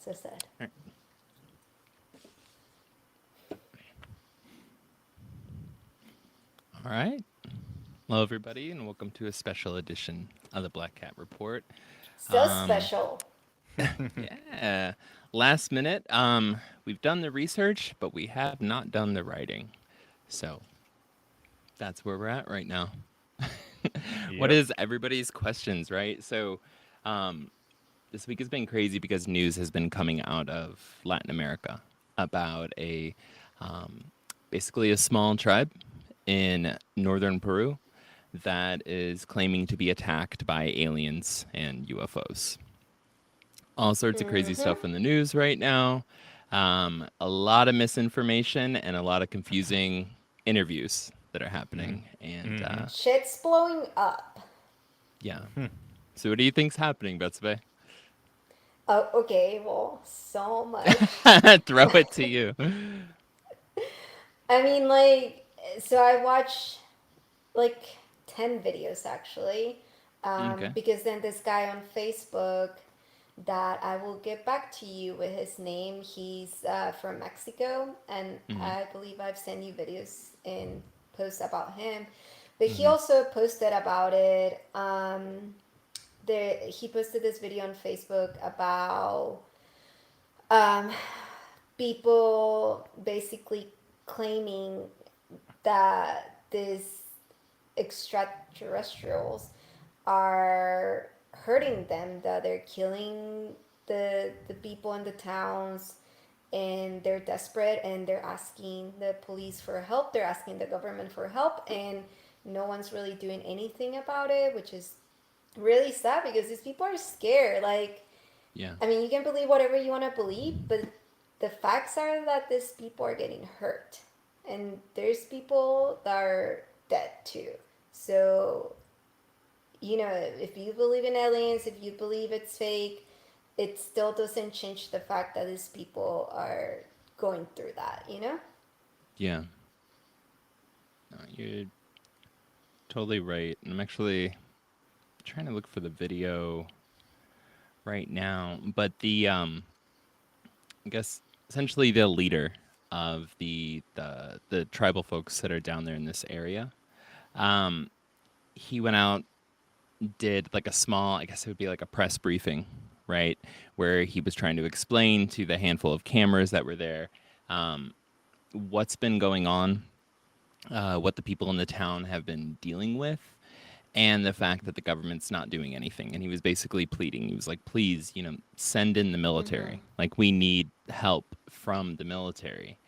So sad. All right. Hello, everybody, and welcome to a special edition of the Black Cat Report. So Um, special. yeah, last minute. We've done the research, but we have not done the writing. So that's where we're at right now. What Yep. is everybody's questions, right? So, this week has been crazy because news has been coming out of Latin America about um, basically a small tribe in northern Peru that is claiming to be attacked by aliens and UFOs. All sorts of crazy Mm-hmm. stuff in the news right now. A lot of misinformation and a lot of confusing interviews that are happening. And Shit's blowing up. yeah. So, what do you think's happening, Betsabe? Oh, okay, well, so much. Throw it to you. I mean, like, so I watched like 10 videos actually, Okay. because then this guy on Facebook that I will get back to you with his name, he's from Mexico, and Hmm. I believe I've sent you videos and posts about him. But he Hmm. also posted about it. He posted this video on Facebook about um, people basically claiming that these extraterrestrials are hurting them, that they're killing the people in the towns, and they're desperate and they're asking the police for help, they're asking the government for help, and no one's really doing anything about it, which is really sad because these people are scared. Like, Yeah. I mean, you can believe whatever you want to believe, but the facts are that these people are getting hurt. And there's people that are dead too. So, if you believe in aliens, if you believe it's fake, it still doesn't change the fact that these people are going through that? Yeah. No, you're totally right. And I'm actually trying to look for the video right now. But I guess essentially the leader of the tribal folks that are down there in this area, um, he went out, did like a small, I guess it would be like a press briefing, right, where he was trying to explain to the handful of cameras that were there um, what's been going on, what the people in the town have been dealing with, and the fact that the government's not doing anything. And he was basically pleading. He was like, please, send in the Mm-hmm. military. Like, we need help from the military.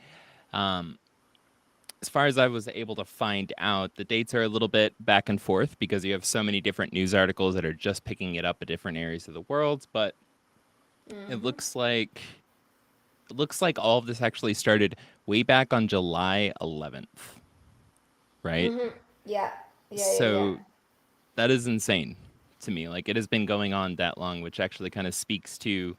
As far as I was able to find out, the dates are a little bit back and forth because you have so many different news articles that are just picking it up at different areas of the world. But it Mm-hmm. looks like all of this actually started way back on July 11th, right? Mm-hmm. Yeah. Yeah, yeah, yeah. So that is insane to me. Like, it has been going on that long, which actually kind of speaks to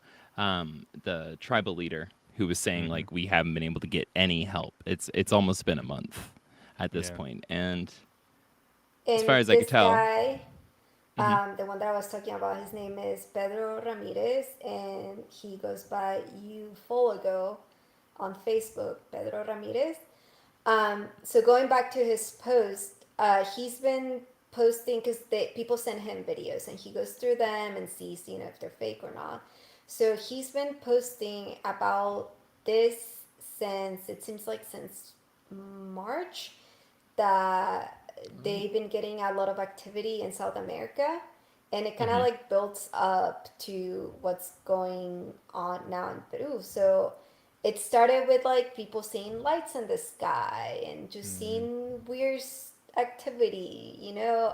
the tribal leader who was saying like we haven't been able to get any help. It's almost been a month at this Yeah. point, and as far And as I could this tell, guy, hmm the one that I was talking about, his name is Pedro Ramirez, and he goes by Ufologo on Facebook, Pedro Ramirez. So going back to his post, he's been posting because people send him videos, and he goes through them and sees, if they're fake or not. So he's been posting about this since, it seems like since March, that they've been getting a lot of activity in South America, and it kind of hmm like builds up to what's going on now in Peru. So it started with like people seeing lights in the sky and just seeing weird activity,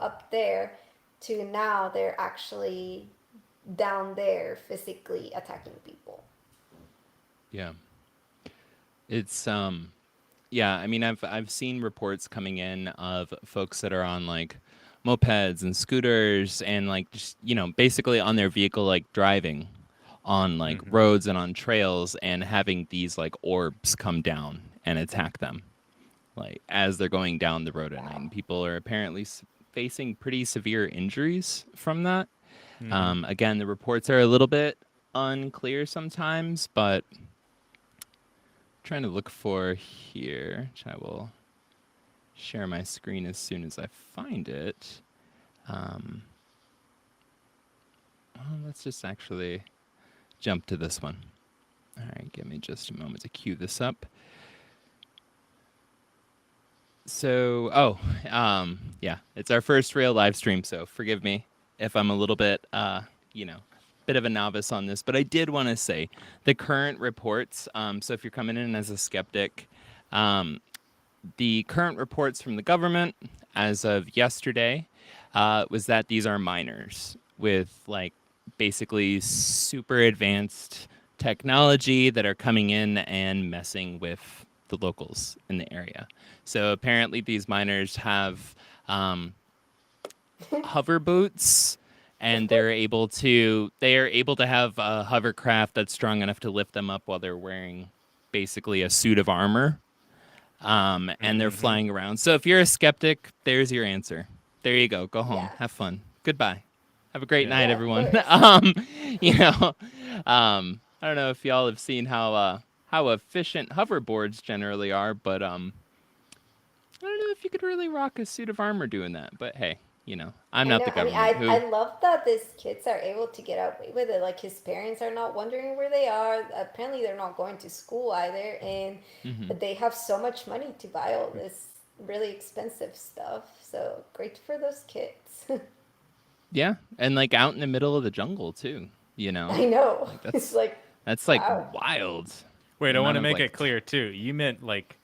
up there, to now they're actually down there physically attacking people. yeah, it's yeah. I mean, I've seen reports coming in of folks that are on like mopeds and scooters and like just basically on their vehicle like driving on like roads and on trails and having these like orbs come down and attack them like as they're going down the road at night. Wow. And people are apparently facing pretty severe injuries from that. Again, the reports are a little bit unclear sometimes, but I'm trying to look for here, which I will share my screen as soon as I find it. Well, let's just actually jump to this one. All right, give me just a moment to queue this up. So, yeah, it's our first real live stream, so forgive me if I'm a little bit, bit of a novice on this. But I did want to say the current reports. So if you're coming in as a skeptic, um, the current reports from the government as of yesterday was that these are miners with like basically super advanced technology that are coming in and messing with the locals in the area. So apparently these miners have hover boots and they are able to have a hovercraft that's strong enough to lift them up while they're wearing basically a suit of armor, and they're Mm-hmm. flying around. So if you're a skeptic, there's your answer. There you go. Go home. Yeah. Have fun. Goodbye. Have a great Yeah. night, Yeah, of everyone. course. You know, I don't know if y'all have seen how efficient hoverboards generally are, but I don't know if you could really rock a suit of armor doing that. But hey, I'm I not know. the I mean, government. I Who? love that these kids are able to get away with it. Like his parents are not wondering where they are. Apparently, they're not going to school either, and Hmm. they have so much money to buy all this really expensive stuff. So great for those kids. Yeah, and like out in the middle of the jungle too. I know. Like It's that's like, that's like wow. wild. Wait, The I want amount to of make like it clear too. You meant like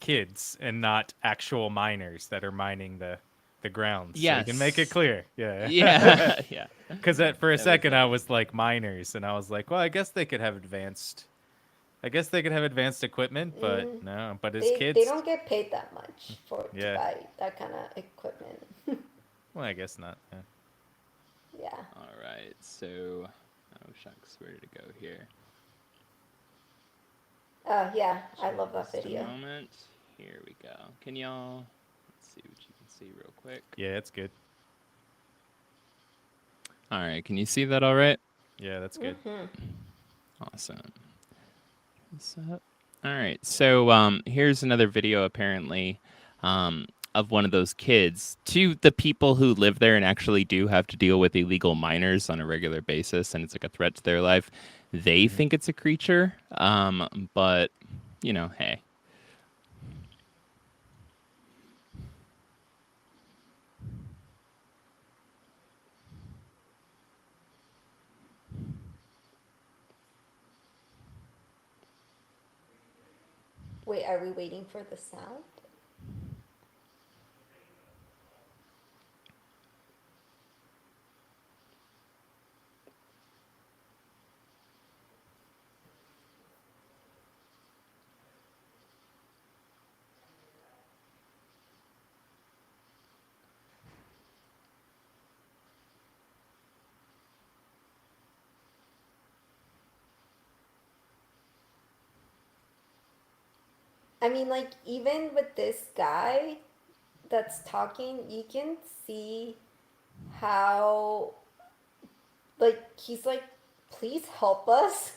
kids and not actual miners that are mining the grounds. So you can make it yes, clear. Yeah. yeah, yeah. Because for a That was second I was like miners, and I was like, well, I guess they could have advanced. I guess they could have advanced equipment, but Mm, no. But as they kids, don't get paid that much for to yeah. buy that kind of equipment. Well, I guess not. Yeah. Yeah. All right. So, oh shucks, where did it go here? Yeah. I love that Just a video. moment. Here we go. Can y'all? Let's see what you can see real quick. Yeah, it's good. All right. Can you see that? All right. Yeah, that's good. Mm-hmm. Awesome. What's up? All right. So here's another video apparently of one of those kids. To the people who live there and actually do have to deal with illegal miners on a regular basis, and it's like a threat to their life. They Hmm. think it's a creature, but hey. Wait, are we waiting for the sound? I mean, like, even with this guy that's talking, you can see how, like, he's like, please help us.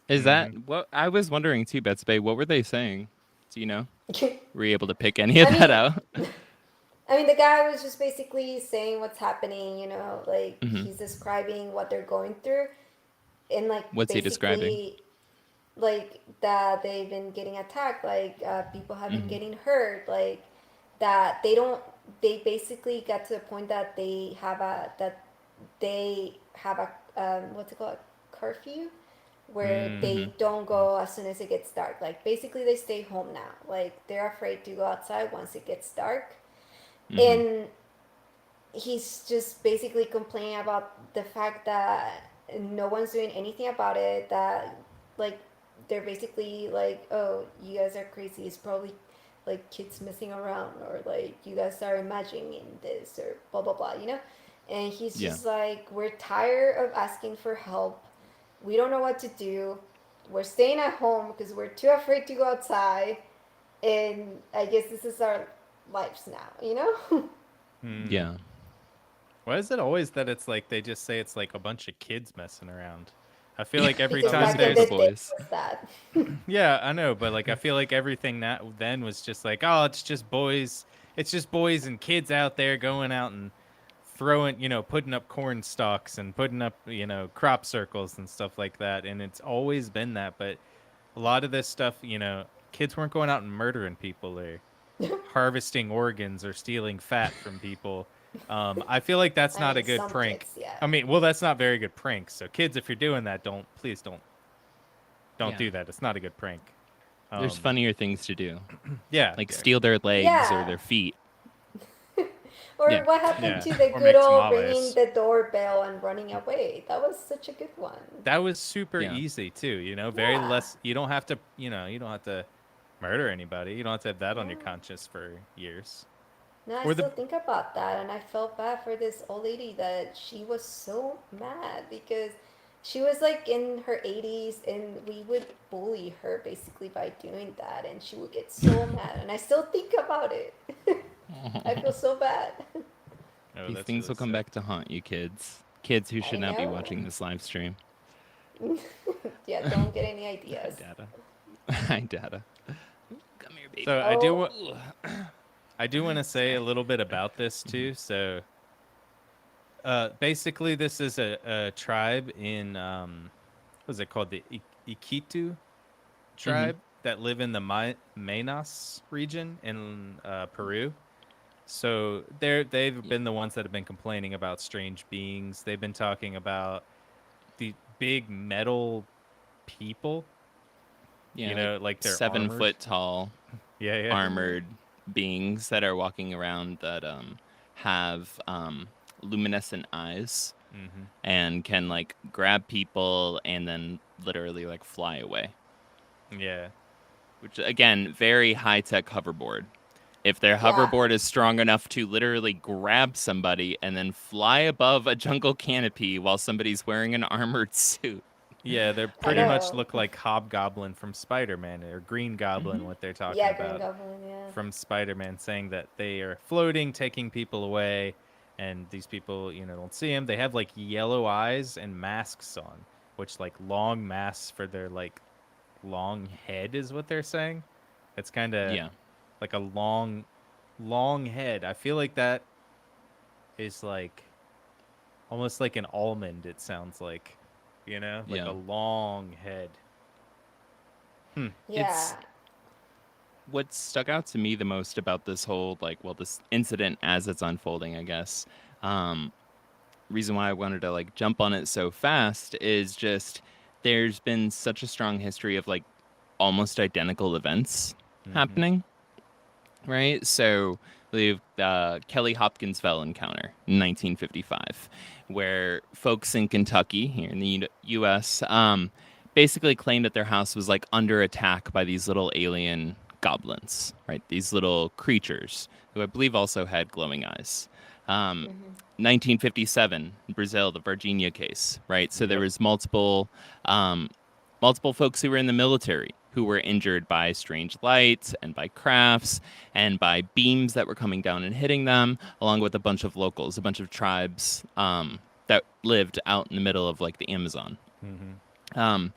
Is that Hmm. what I was wondering too, Betsy? What were they saying? Do you know? I Were you able to pick any of that mean, out? I mean, the guy was just basically saying what's happening, like Hmm. he's describing what they're going through, and like What's he describing? basically, like that they've been getting attacked, like people have been Hmm. getting hurt, like that they don't. They basically got to the point that they have a what's it called, curfew, where Hmm. they don't go as soon as it gets dark. Like basically, they stay home now. Like they're afraid to go outside once it gets dark, Hmm. and he's just basically complaining about the fact that no one's doing anything about it. That like they're basically like, oh, you guys are crazy. It's probably like kids messing around, or like you guys are imagining this, or blah blah blah. And he's Yeah. just like, we're tired of asking for help. We don't know what to do. We're staying at home because we're too afraid to go outside. And I guess this is our lives now. Hmm. Yeah. Why is it always that it's like they just say it's like a bunch of kids messing around? I feel like every Because Always time back in about the the there's day, it boys. was that. yeah, I know, but like I feel like everything that then was just like, oh, it's just boys and kids out there going out and throwing, putting up corn stalks and putting up, crop circles and stuff like that, and it's always been that. But a lot of this stuff, kids weren't going out and murdering people or harvesting organs or stealing fat from people. I feel like that's I not a mean, good some prank. kids, yeah. I mean, well, that's not very good pranks. So kids, if you're doing that, please don't Yeah. do that. It's not a good prank. There's Um, funnier things to do, yeah, like yeah, steal their legs or Yeah. their feet. Or Yeah. what happened yeah, to the or good make old ringing tamales. the doorbell and running away? That was such a good one. That was super Yeah. easy too. Very Yeah. less. You don't have to. You don't have to murder anybody. You don't have to have that on your Yeah. conscience for years. No, I Or the still think about that, and I felt bad for this old lady that she was so mad because she was like in her 80s, and we would bully her basically by doing that, and she would get so mad, and I still think about it. I feel so bad. oh, These that's things really will come sick. back to haunt you, kids. Kids who I should not be know. watching this live stream. Yeah, don't get any Hi, ideas. Dada. Hi, Dada. Come here, baby. So Oh, I do want to say a Sorry. little bit about this too. So basically, this is a tribe in what is it called, the Iquitu Mm-hmm. tribe that live in the Maynas region in Peru. So they've Yeah. been the ones that have been complaining about strange beings. They've been talking about the big metal people, Yeah, like like they're seven armored. foot tall Yeah, yeah. mm-hmm. armored beings that are walking around that have luminescent eyes Hmm. and can like grab people and then literally like fly away. Yeah. Which again, very high tech hoverboard. If their Yeah, hoverboard is strong enough to literally grab somebody and then fly above a jungle canopy while somebody's wearing an armored suit. Yeah, they I pretty Right? much know. look like Hobgoblin from Spider-Man or Green Goblin, Mm-hmm. what they're talking Yeah, Green about Goblin, yeah. from Spider-Man, saying that they are floating, taking people away, and these people, don't see them. They have like yellow eyes and masks on, which like long masks for their like long head is what they're saying. It's kind of Yeah. like a long head. I feel like that is like almost like an almond. It sounds like, like a Yeah. long head. Hmm. It's Yeah. what stuck out to me the most about this whole this incident as it's unfolding, I guess. Um, reason why I wanted to like jump on it so fast is just there's been such a strong history of like almost identical events Mm-hmm. happening, right? So we have Kelly Hopkinsville encounter in 1955, where folks in Kentucky, here in the U.S., basically claimed that their house was like under attack by these little alien goblins, right? These little creatures who I believe also had glowing eyes. Um, Mm-hmm. 1957, Brazil, the Virginia case, right? So there Yep. was multiple folks who were in the military who were injured by strange lights and by crafts and by beams that were coming down and hitting them, along with a bunch of locals, a bunch of tribes that lived out in the middle of like the Amazon. Mm-hmm. Um,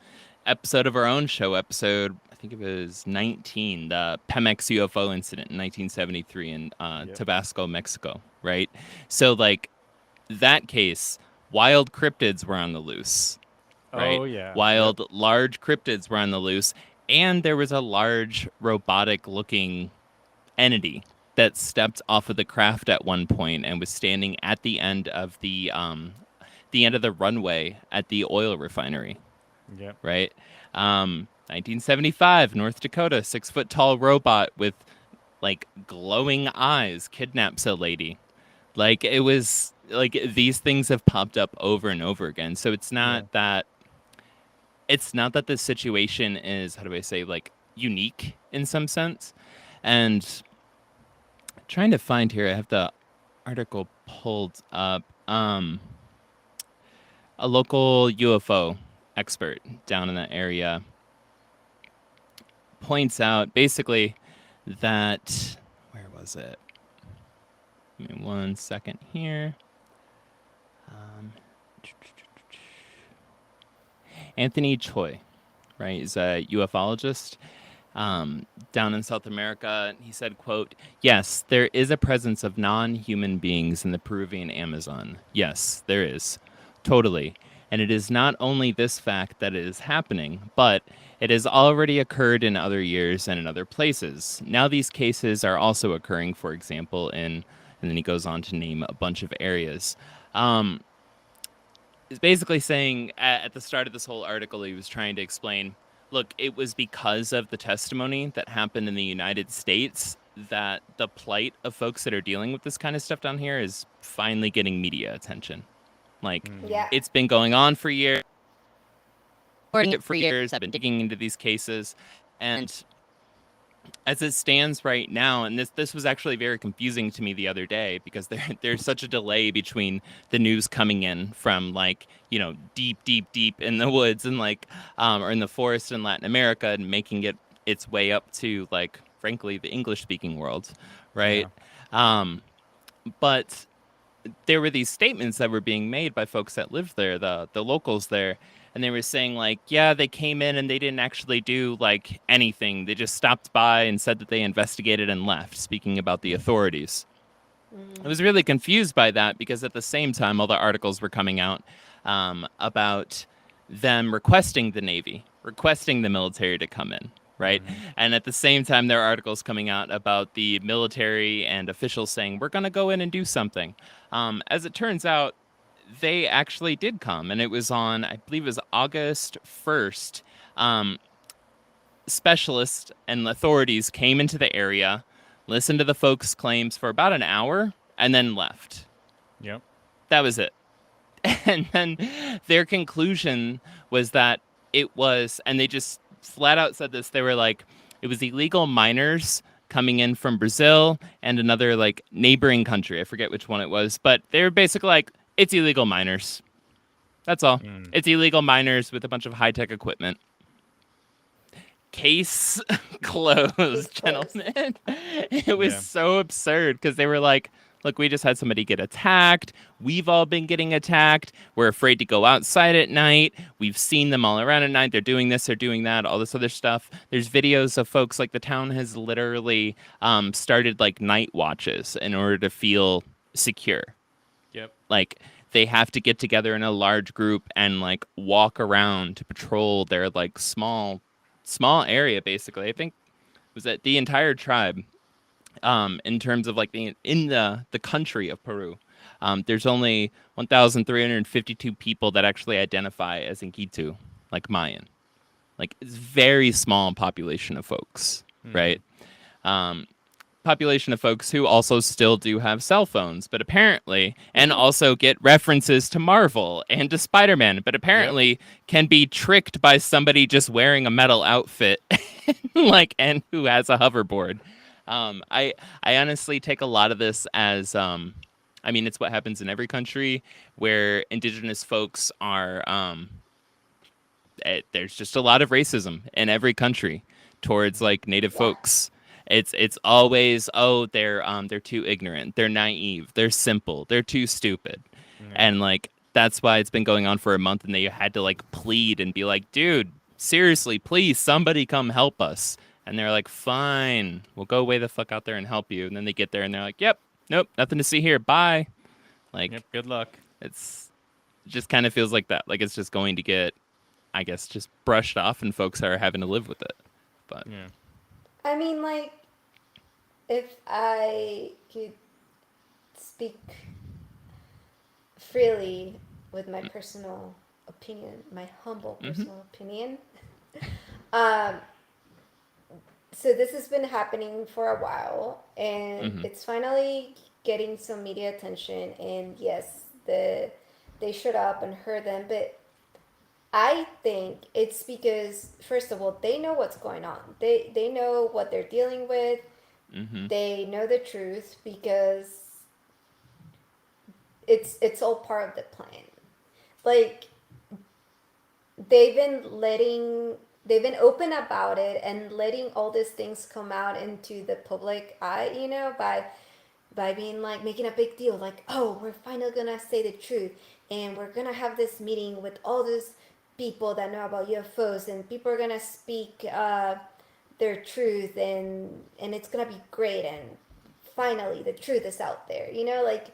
episode of our own show, I think it was 19, the Pemex UFO incident in 1973 in Yep. Tabasco, Mexico, right? So like that case, wild cryptids were on the loose, right? Oh yeah. Yep. Wild, large cryptids were on the loose, and there was a large robotic-looking entity that stepped off of the craft at one point and was standing at the end of the end of the runway at the oil refinery, Yep. right? 1975, North Dakota, 6 foot tall robot with like glowing eyes kidnaps a lady. Like it was like these things have popped up over and over again. So Yeah. it's not that the situation is, how do I say, like unique in some sense. And trying to find here, I have the article pulled up. A local UFO expert down in that area points out basically that, where was it? Give me 1 second here. Um, Anthony Choi, right? He's a ufologist down in South America. He said, quote, "Yes, there is a presence of non-human beings in the Peruvian Amazon. Yes, there is. Totally. And it is not only this fact that it is happening, but it has already occurred in other years and in other places. Now these cases are also occurring, for example, in," and then he goes on to name a bunch of areas. Is basically saying at the start of this whole article, he was trying to explain, look, it was because of the testimony that happened in the United States that the plight of folks that are dealing with this kind of stuff down here is finally getting media attention. Like, Yeah. it's been going on for years. For years, I've been digging into these cases, and as it stands right now, and this was actually very confusing to me the other day because there's such a delay between the news coming in from, like, you know, deep in the woods and like or in the forest in Latin America and making it its way up to, like, frankly, the English speaking world, right? But there were these statements that were being made by folks that lived there, the locals there, and they were saying, like, yeah, they came in and they didn't actually do like anything. They just stopped by and said that they investigated and left, speaking about the authorities. I was really confused by that because at the same time, all the articles were coming out about them requesting the Navy, requesting the military to come in, right? And at the same time, there are articles coming out about the military and officials saying, we're going to go in and do something. As it turns out, they actually did come, and it was on, I believe it was August 1st. Specialists and authorities came into the area, listened to the folks' claims for about an hour, and then left. Yep. That was it. And then their conclusion was that it was, and they just flat out said this, they were like, it was illegal miners coming in from Brazil and another, like, neighboring country. I forget which one it was, but they were basically like, it's illegal miners. That's all. It's illegal miners with a bunch of high-tech equipment. Case closed, gentlemen. It was so absurd because they were like, look, we just had somebody get attacked. We've all been getting attacked. We're afraid to go outside at night. We've seen them all around at night. They're doing this, they're doing that, all this other stuff. There's videos of folks, like, the town has literally started, like, night watches in order to feel secure. Yep. Like, they have to get together in a large group and, like, walk around to patrol their, like, small area, basically. I think was that the entire tribe, in terms of, like, in the country of Peru, there's only 1,352 people that actually identify as Inquitu, like Mayan. Like, it's very small population of folks, right? Population of folks who also still do have cell phones, but apparently, and also get references to Marvel and to Spider-Man, but apparently can be tricked by somebody just wearing a metal outfit, like, and who has a hoverboard. I honestly take a lot of this as, I mean, it's what happens in every country where indigenous folks are, there's just a lot of racism in every country towards, like, native folks. It's always, oh, they're too ignorant, they're naive, they're simple, they're too stupid. And, like, that's why it's been going on for a month, and they had to, like, plead and be like, dude, seriously, please, somebody come help us. And they're like, fine, we'll go way the fuck out there and help you. And then they get there and they're like, yep, nope, nothing to see here, bye. Like, Yep, good luck. it just kind of feels like that. Like, it's just going to get, I guess, just brushed off, and folks are having to live with it. But Yeah. I mean, like, if I could speak freely with my personal opinion, my humble personal opinion, so this has been happening for a while, and it's finally getting some media attention. And yes, they showed up and heard them, but I think it's because, first of all, they know what's going on. They know what they're dealing with. They know the truth because it's all part of the plan. Like, they've been open about it and letting all these things come out into the public eye, you know, by being like, making a big deal, like, oh, we're finally gonna say the truth, and we're gonna have this meeting with all these people that know about UFOs, and people are gonna speak their truth, and it's gonna be great, and finally the truth is out there. You know, like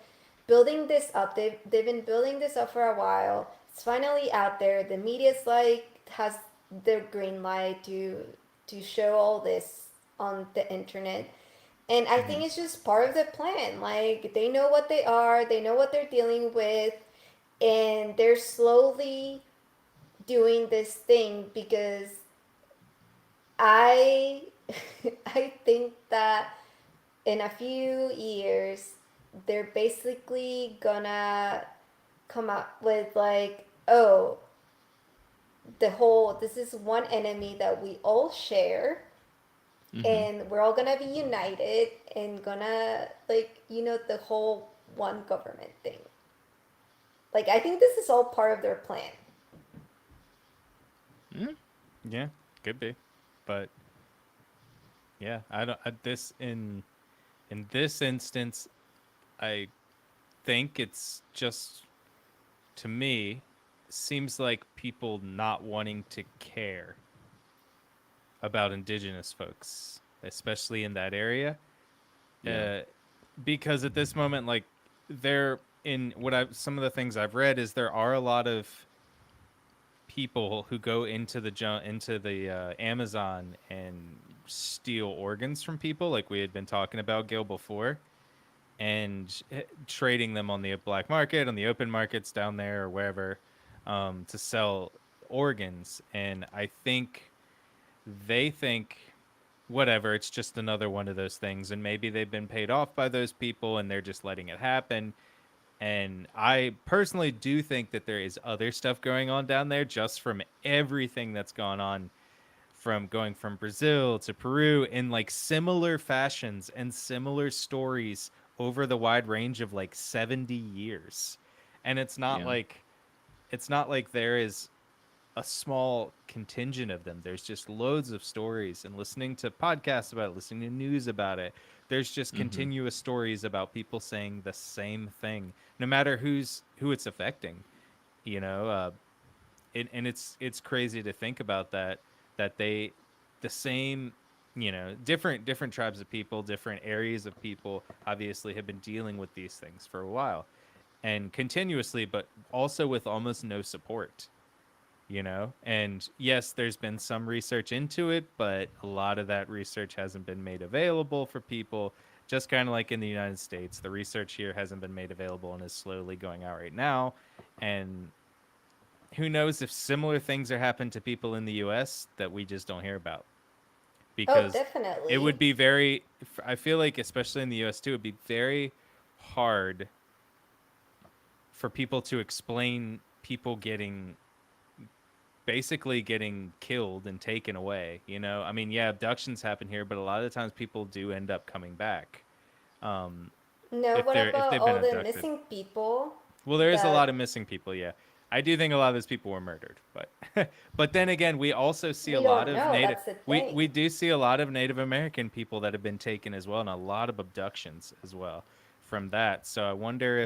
building this up. They've been building this up for a while. It's finally out there. The media's like has their green light to show all this on the internet. And I Mm-hmm. think it's just part of the plan. Like they know what they are, they know what they're dealing with, and they're slowly doing this thing because I I think that in a few years they're basically gonna come up with like, oh, the whole this is one enemy that we all share, Mm-hmm. and we're all gonna be united and gonna, like, the whole one government thing. Like, I think this is all part of their plan. Mm, Yeah, could be, but yeah, I don't. This in this instance, I think it's just to me seems like people not wanting to care about indigenous folks, especially in that area, yeah. uh, because at this moment, like there in what I some of the things I've read is there are a lot of people who go into the Amazon and steal organs from people, like we had been talking about Gil before, and trading them on the black market, on the open markets down there or wherever, to sell organs. And I think they think whatever, it's just another one of those things, and maybe they've been paid off by those people and they're just letting it happen. And I personally do think that there is other stuff going on down there just from everything that's gone on, from going from Brazil to Peru in like similar fashions and similar stories over the wide range of like 70 years. And Yeah. it's not like there is a small contingent of them. There's just loads of stories, and listening to podcasts about it, listening to news about it. There's just Mm-hmm. continuous stories about people saying the same thing, no matter who it's affecting. You know, and it's crazy to think about that they the same, different tribes of people, different areas of people obviously have been dealing with these things for a while and continuously, but also with almost no support. And yes, there's been some research into it, but a lot of that research hasn't been made available for people, just kind of like in the United States. The research here hasn't been made available and is slowly going out right now. And who knows if similar things are happening to people in the US that we just don't hear about, Oh, because it would definitely. be very, I feel like especially in the US too, it'd be very hard for people to explain people basically getting killed and taken away. I mean, yeah, abductions happen here, but a lot of the times people do end up coming back, um, No, if what about they've been all the abducted. missing people Well, there is a lot that of missing people. Yeah, I do think a lot of those people were murdered, but but then again, we also see a we lot don't of know? native. That's the We thing. do see a lot of Native American people that have been taken as well, and a lot of abductions as well from that. So I wonder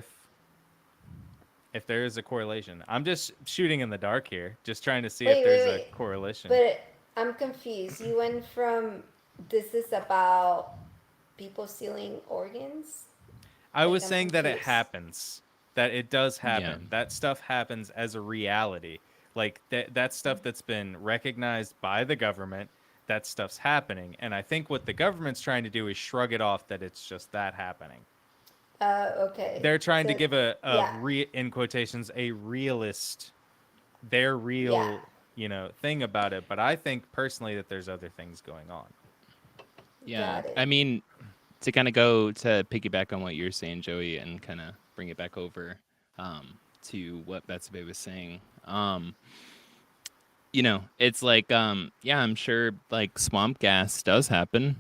if there is a correlation. I'm just shooting in the dark here, just trying to see if Wait, there's wait, a wait. correlation. But I'm confused. You went from this is about people stealing organs? I Like, was I'm saying that it confused. happens, that it does Yeah. happen. That stuff happens as a reality. Like that stuff that's been recognized by the government, that stuff's happening. And I think what the government's trying to do is shrug it off that it's just that happening. Okay. They're trying to So, give yeah, in quotations, a realist, their yeah, real, thing about it. But I think personally that there's other things going on. Yeah. got it. I mean, to kind of go to piggyback on what you're saying, Joey, and kind of bring it back over to what Betsabe was saying. It's like, yeah, I'm sure like swamp gas does happen.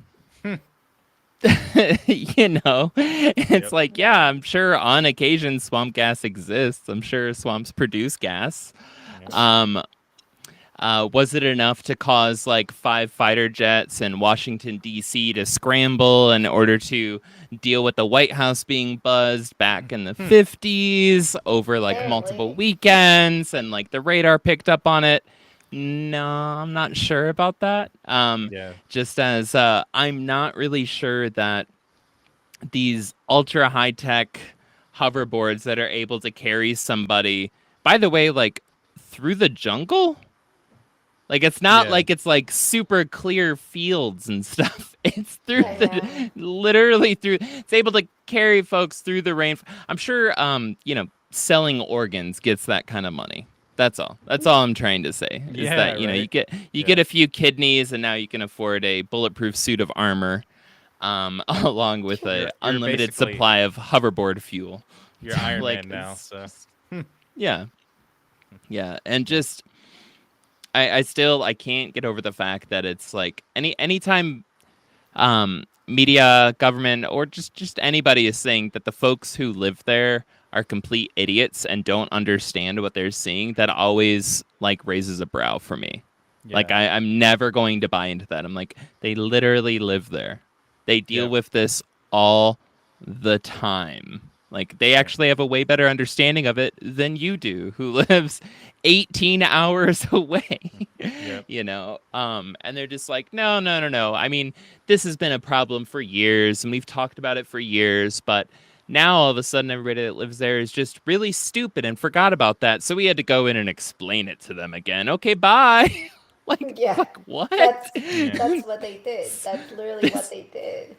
It's Yep. like, yeah, Yeah. I'm sure on occasion swamp gas exists. I'm sure swamps produce gas. Yep. Um, Was it enough to cause like 5 fighter jets in Washington, D.C. to scramble in order to deal with the White House being buzzed back in the 50s over like multiple Apparently. weekends and like the radar picked up on it? No, I'm not sure about that. Yeah. Just as I'm not really sure that these ultra high tech hoverboards that are able to carry somebody, by the way, like through the jungle. Like it's not Yeah. like it's like super clear fields and stuff. It's through I know. the literally through. It's able to carry folks through the rain. I'm sure, selling organs gets that kind of money. That's all. That's all I'm trying to say. Is Yeah. that Right. you Yeah. get a few kidneys and now you can afford a bulletproof suit of armor, along with a You're unlimited basically supply of hoverboard fuel. you're Iron Like Man now. So yeah, yeah, and just I can't get over the fact that it's like anytime media, government, or just anybody is saying that the folks who live there are complete idiots and don't understand what they're seeing, that always like raises a brow for me. Like yeah. I'm never going to buy into that. I'm like, they literally live there. They deal Yep. with this all the time. Like they Yep. actually have a way better understanding of it than you do, who lives 18 hours away. Yep. And they're just like, no, no, no, no. I mean, this has been a problem for years and we've talked about it for years, but now all of a sudden everybody that lives there is just really stupid and forgot about that. So we had to go in and explain it to them again. Okay, bye. like Yeah. like what? That's Yeah. that's what they did. That's literally what this they did.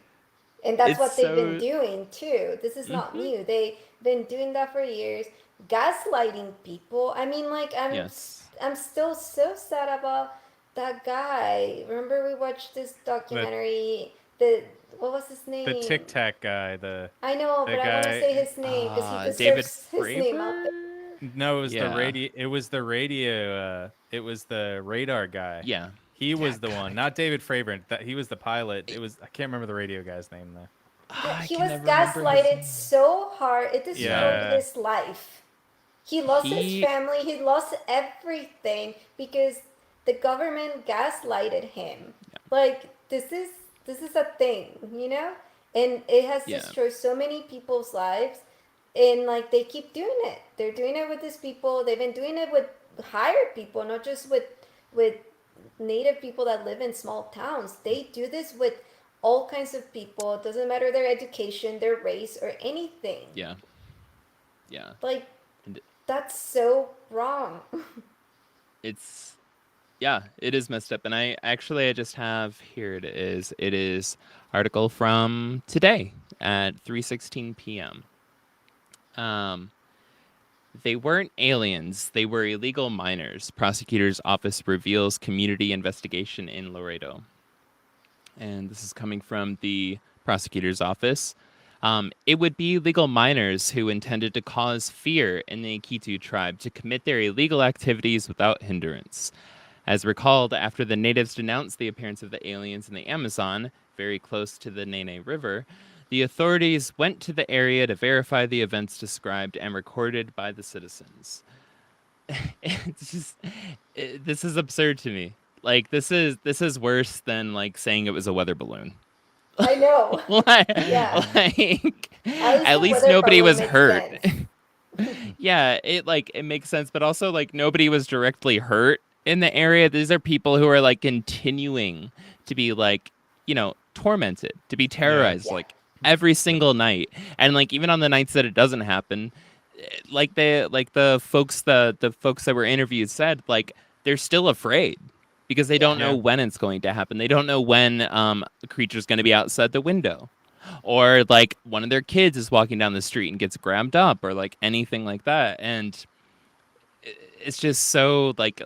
And that's it's what they've been so doing too. This is not mhm. new. They've been doing that for years, gaslighting people. I mean, like Yes. I'm still so sad about that guy. Remember we watched this The documentary. The what was his the name? Tic Tac guy. I know, The but I want to say guy. his name because he David deserves his name out there. Fravor? No, it was the Yeah. radio. It was the radio. It was the radar guy. Yeah. He Yeah, was the God, one, not David Fravor. That he was the pilot. It was I can't remember the radio guy's name though. Yeah, I he can was never remember his gaslighted name. so hard it destroyed Yeah. his life. He lost his He family, he lost everything because the government gaslighted him. Like this is a thing, you know? And it has yeah. destroyed so many people's lives and like they keep doing it. They're doing it with these people. They've been doing it with hired people, not just with native people that live in small towns. They do this with all kinds of people. It doesn't matter their education, their race, or anything. Yeah. Yeah. Like And that's so wrong. it's yeah, it is messed up. And I just have here it is. It is article from today at 3:16 p.m. Um they weren't aliens, they were illegal miners. Prosecutor's office reveals community investigation in Loreto. And this is coming from the prosecutor's office. It would be legal miners who intended to cause fear in the Iquitu tribe to commit their illegal activities without hindrance. As recalled, after the natives denounced the appearance of the aliens in the Amazon, very close to the Nene River, the authorities went to the area to verify the events described and recorded by the citizens. It's just this is absurd to me. Like this is worse than like saying it was a weather balloon. I know. like, Yeah. like, At least at the least weather nobody balloon was makes hurt. sense. Yeah, it makes sense, but also like nobody was directly hurt in the area. These are people who are like continuing to be like, tormented, to be Yeah. terrorized Yeah. like every single night. And like even on the nights that it doesn't happen, the folks that were interviewed said like they're still afraid because they don't Yeah. know Yeah. when it's going to happen. They don't know when a creature's going to be outside the window, or like one of their kids is walking down the street and gets grabbed up, or like anything like that. And it's just so like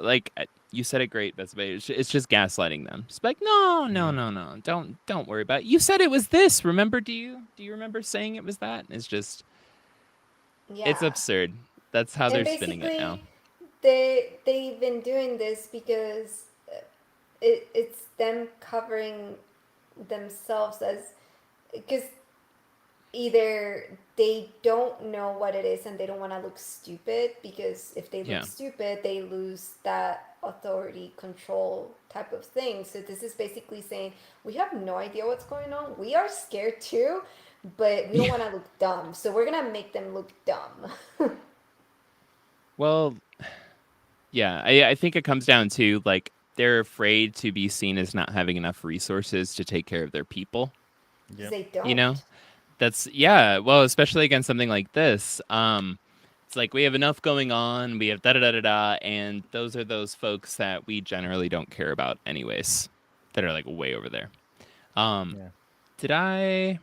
you said it great, Betsy. It's just gaslighting them. It's like no, no, Mhm. no, no, don't worry about it. You said it was this. Remember? Do you remember saying it was that? It's Yeah. absurd. That's how And they're spinning it now. basically they've been doing this because it's them covering themselves as because either they don't know what it is and they don't want to look stupid because if they look Yeah. stupid they lose that authority control type of thing. So this is basically saying we have no idea what's going on. We are scared too, but we don't want to look dumb. So we're gonna make them look dumb. Well, yeah, I think it comes down to like they're afraid to be seen as not having enough resources to take care of their people. Because Yep. they don't. You know, that's yeah. Well, especially against something like this. It's like we have enough going on. We have da da da da da, and those are those folks that we generally don't care about, anyways. That are like way over there. Yeah. Did I?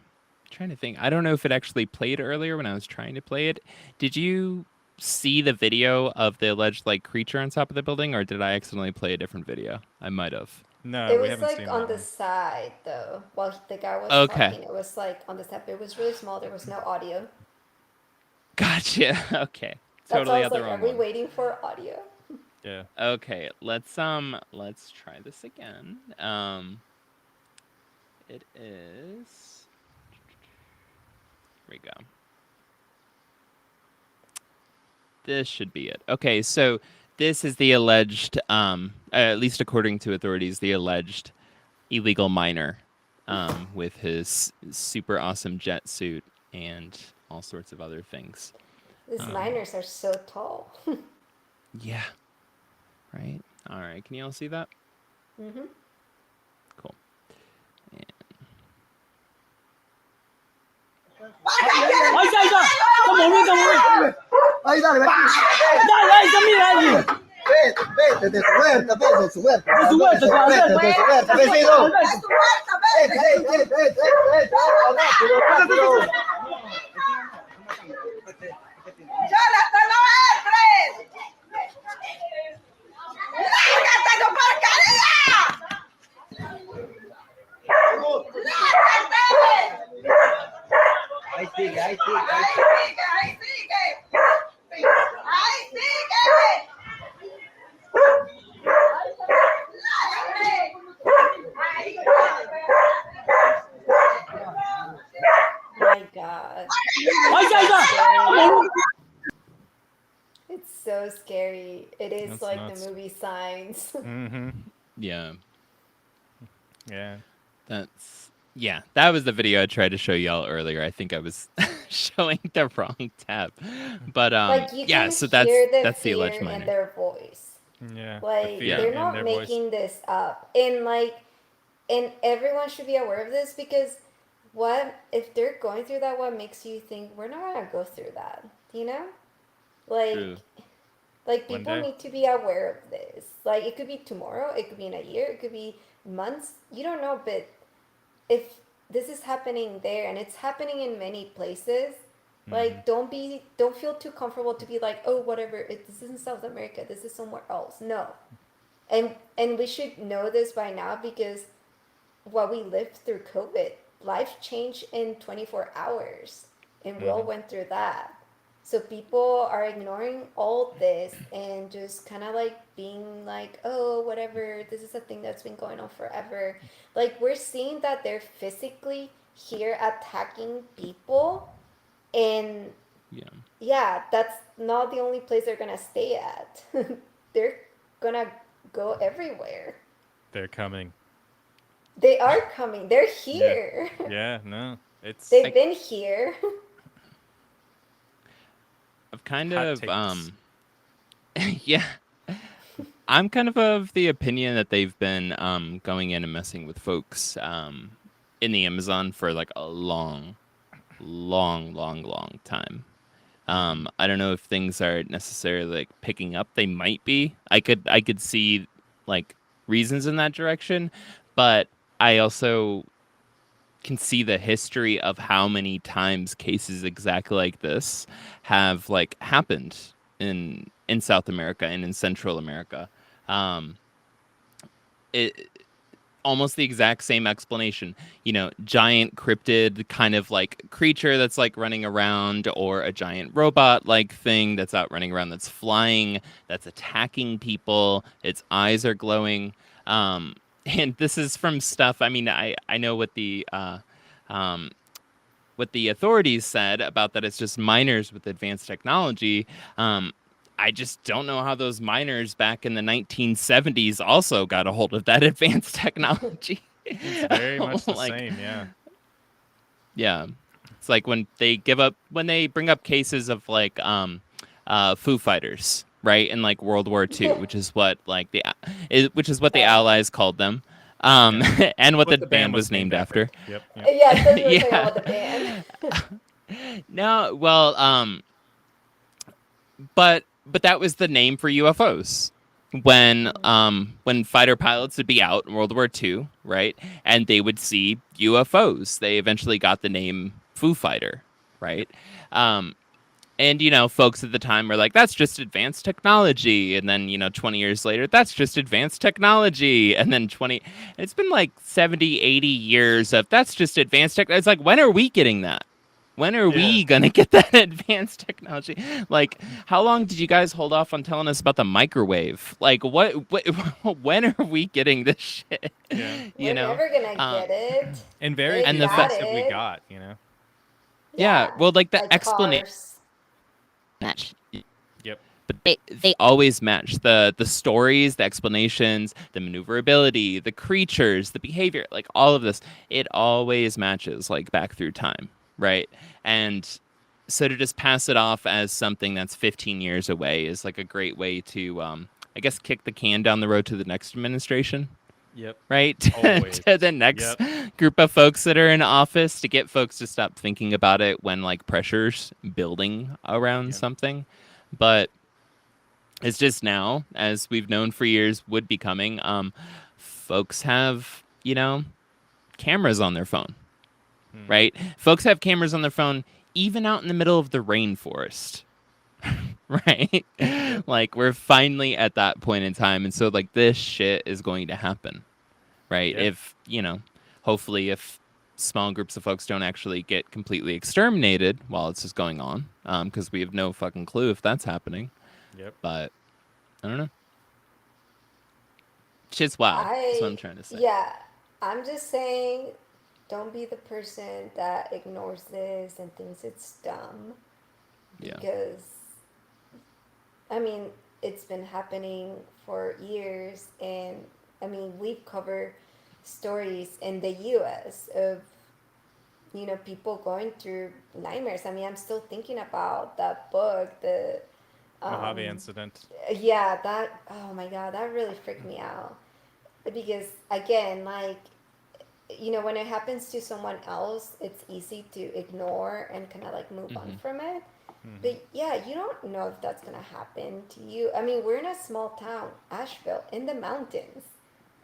Trying to think. I don't know if it actually played earlier when I was trying to play it. Did you see the video of the alleged like creature on top of the building, or did I accidentally play a different video? I might have. No, It we was haven't like seen on that the one. side though. While the guy was Okay. talking, it was like on the side. But it was really small. There was no audio. Gotcha. Okay. That's why I Totally was had the like, are wrong we one. waiting for audio? Yeah. Okay, let's try this again. It is. Here we go. This should be it. Okay, so this is the alleged, at least according to authorities, the alleged illegal miner, with his super awesome jet suit and all sorts of other things. These miners are so tall. Yeah. Right. All right. Can you all see that? Mm-hmm. Cool. Ahí está, ahí está. Está moviendo, está moviendo. Ahí, dale, vete. Dale, ahí está, mira ahí. Vete, vete, de su huerta, vete, de su huerta. De su huerta, Vete, Alberto. de su huerta, vecino. Alberto. Vete, vete, vete, vete. Rápido, rápido. Ahí sigue, ahí sigue, ahí sigue. My God. Ahí está, ahí está. Está moviendo. It's so scary. It is That's like nuts. the movie Signs. Mm-hmm. Yeah. Yeah. That was the video I tried to show y'all earlier. I think I was showing the wrong tab. But Like you yeah, can so hear the that's the fear alleged in miner. their voice. Yeah. Like the fear they're in not their voice. making this up. And everyone should be aware of this because what if they're going through that, what makes you think we're not gonna go through that? You know? Like True. like One people day. need to be aware of this. Like it could be tomorrow, it could be in a year, it could be months. You don't know, but if this is happening there and it's happening in many places, like don't feel too comfortable to be like, oh whatever, this isn't South America, this is somewhere else. No. And we should know this by now because what we lived through COVID, life changed in 24 hours. And we all went through that. So people are ignoring all this and just kind of like being like, oh, whatever, this is a thing that's been going on forever. Like we're seeing that they're physically here attacking people. And Yeah. yeah, that's not the only place they're going to stay at. They're going to go everywhere. They're coming. They are coming. They're here. Yeah. No. It's They've been here. I've kind Hot of takes. yeah. I'm kind of the opinion that they've been going in and messing with folks in the Amazon for like a long time. I don't know if things are necessarily like picking up. They might be. I could see like reasons in that direction, but I also can see the history of how many times cases exactly like this have like happened in South America and in Central America. It almost the exact same explanation, giant cryptid kind of like creature that's like running around, or a giant robot like thing that's out running around, that's flying, that's attacking people, its eyes are glowing. And this is from stuff, I mean, I know what the authorities said about that it's just miners with advanced technology. I just don't know how those miners back in the 1970s also got a hold of that advanced technology. It's very much the Like, same, yeah. yeah. It's like when they bring up cases of like Foo Fighters, right? In like World War II, which is what like which is what the Allies called them. Yeah. And what the the band was named after. Yep. Yeah, so you were saying Yeah. about the band. No, well, but that was the name for UFOs when fighter pilots would be out in World War II, right? And they would see UFOs. They eventually got the name Foo Fighter, right? Um, and folks at the time were like, that's just advanced technology. And then 20 years later, that's just advanced technology. And then it's been like 70, 80 years of that's just advanced tech. It's like, when are we getting that? When are we going to get that advanced technology? Like, how long did you guys hold off on telling us about the microwave? Like, what when are we getting this shit? Yeah. We're never gonna get it. And very They few the got things that we it. got, you know? Yeah, well, like the explanation cars. match. Yep. But they always match the stories, the explanations, the maneuverability, the creatures, the behavior, like all of this. It always matches like back through time, right? And so to just pass it off as something that's 15 years away is like a great way to, I guess, kick the can down the road to the next administration. Yep. Right? Always. To the next group of folks that are in office, to get folks to stop thinking about it when like pressure's building around something. But it's just now, as we've known for years would be coming, folks have, cameras on their phone, right? Folks have cameras on their phone even out in the middle of the rainforest. Right? Like, we're finally at that point in time. And so, like, this shit is going to happen, right? Yep. If, hopefully, if small groups of folks don't actually get completely exterminated while it's just going on, because we have no fucking clue if that's happening. Yep. But, I don't know. Shit's wild. That's what I'm trying to say. Yeah, I'm just saying, don't be the person that ignores this and thinks it's dumb. Yeah. Because, I mean, it's been happening for years, and I mean, we've covered stories in the U.S. of people going through nightmares. I mean, I'm still thinking about that book, the Mojave incident. yeah, that, oh my god, that really freaked me out. Because again, like, when it happens to someone else, it's easy to ignore and kind of like move on from it. But yeah, you don't know if that's gonna happen to you. I mean, we're in a small town, Asheville, in the mountains.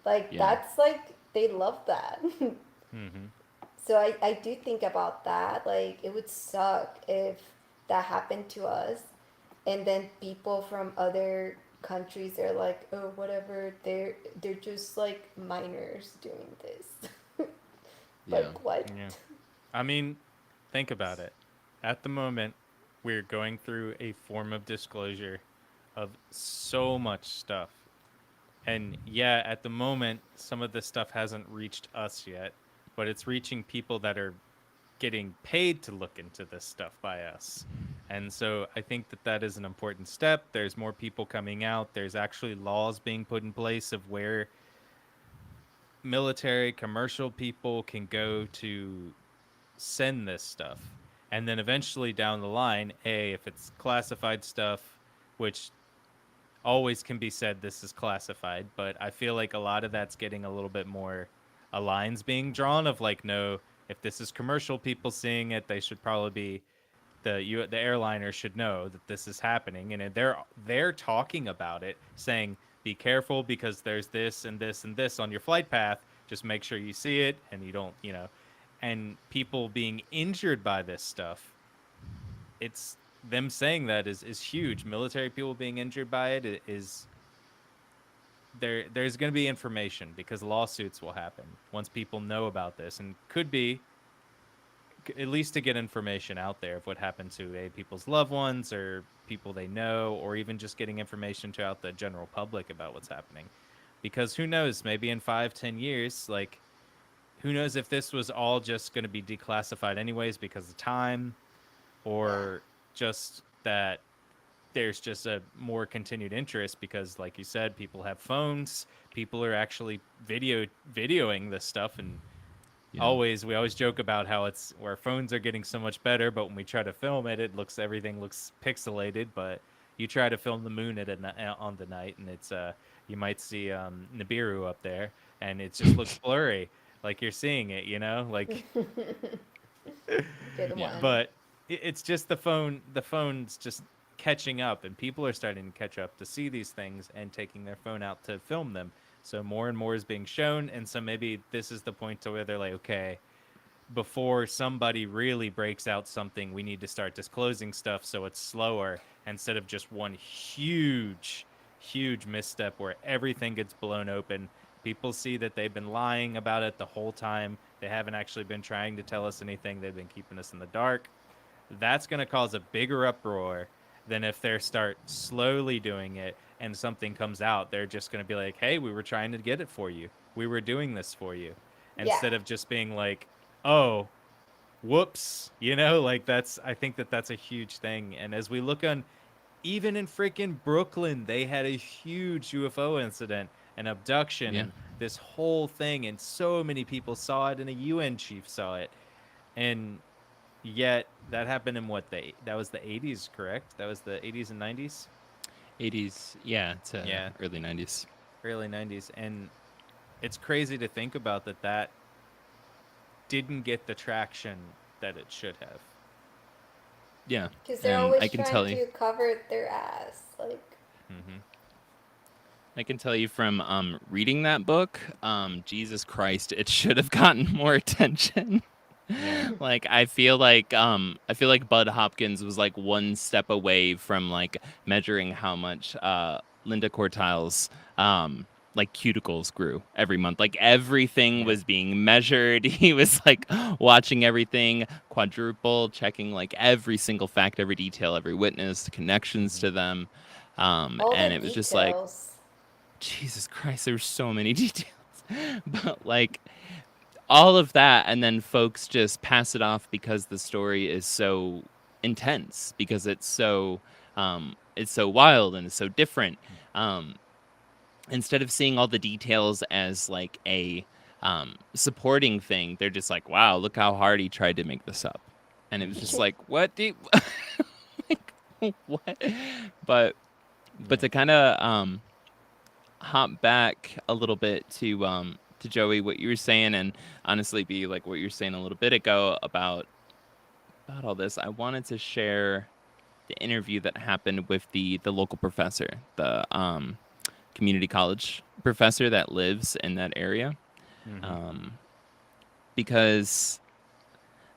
Like, that's like, they love that. So I do think about that. Like, it would suck if that happened to us, and then people from other countries are like, oh, whatever, they're just like minors doing this. Like, what? Yeah. I mean, think about it. At the moment, we're going through a form of disclosure of so much stuff. And yeah, at the moment, some of this stuff hasn't reached us yet, but it's reaching people that are getting paid to look into this stuff by us. And so I think that is an important step. There's more people coming out. There's actually laws being put in place of where military, commercial people can go to send this stuff. And then eventually down the line, if it's classified stuff, which always can be said this is classified, but I feel like a lot of that's getting a little bit more lines being drawn of like, no, if this is commercial people seeing it, they should probably be the airliner should know that this is happening, and they're talking about it, saying be careful because there's this and this and this on your flight path. Just make sure you see it and you don't, and people being injured by this stuff. It's them saying that is huge. Military people being injured by it is there's going to be information because lawsuits will happen once people know about this, and could be at least to get information out there of what happened to people's loved ones or people they know, or even just getting information to out the general public about what's happening. Because who knows, maybe in 5-10 years, like, who knows if this was all just going to be declassified anyways because of time, or just that there's just a more continued interest because, like you said, people have phones. People are actually videoing this stuff, and we always joke about how our phones are getting so much better, but when we try to film it, everything looks pixelated. But you try to film the moon on the night, and it's you might see Nibiru up there, and it just looks blurry, like you're seeing it, like. You're the Yeah. one. But it's just the phone's just catching up, and people are starting to catch up to see these things and taking their phone out to film them. So more and more is being shown, and so maybe this is the point to where they're like, okay, before somebody really breaks out something, we need to start disclosing stuff so it's slower instead of just one huge misstep where everything gets blown open. People see that they've been lying about it the whole time. They haven't actually been trying to tell us anything. They've been keeping us in the dark. That's going to cause a bigger uproar than if they start slowly doing it and something comes out. They're just going to be like, hey, we were trying to get it for you. We were doing this for you. Instead of just being like, oh, whoops, like I think that's a huge thing. And as we look on, even in freaking Brooklyn, they had a huge UFO incident, an abduction, and this whole thing, and so many people saw it, and a UN chief saw it. And yet that happened in that was the 80s, correct? That was the 80s and 90s? 80s, early 90s. Early 90s. And it's crazy to think about that didn't get the traction that it should have. Yeah. Because they're always trying to cover their ass. Like. I can tell you from reading that book, Jesus Christ, it should have gotten more attention. Like I feel like Bud Hopkins was like one step away from like measuring how much Linda Cortile's like cuticles grew every month. Like everything was being measured. He was like watching everything, quadruple checking like every single fact, every detail, every witness, connections to them. And it was just like, Jesus Christ, there's so many details. But like all of that, and then folks just pass it off because the story is so intense, because it's so wild and it's so different. Instead of seeing all the details as like a supporting thing, they're just like, wow, look how hard he tried to make this up. And it was just like, what do you like, what? But to kind of hop back a little bit to Joey, what you were saying, and honestly be like what you were saying a little bit ago about all this, I wanted to share the interview that happened with the local professor, the community college professor that lives in that area. Because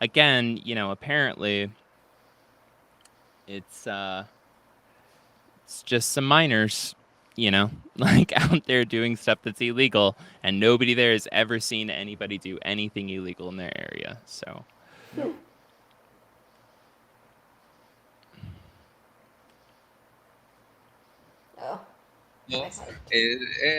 again, apparently it's just some minors, like out there doing stuff that's illegal, and nobody there has ever seen anybody do anything illegal in their area. So Es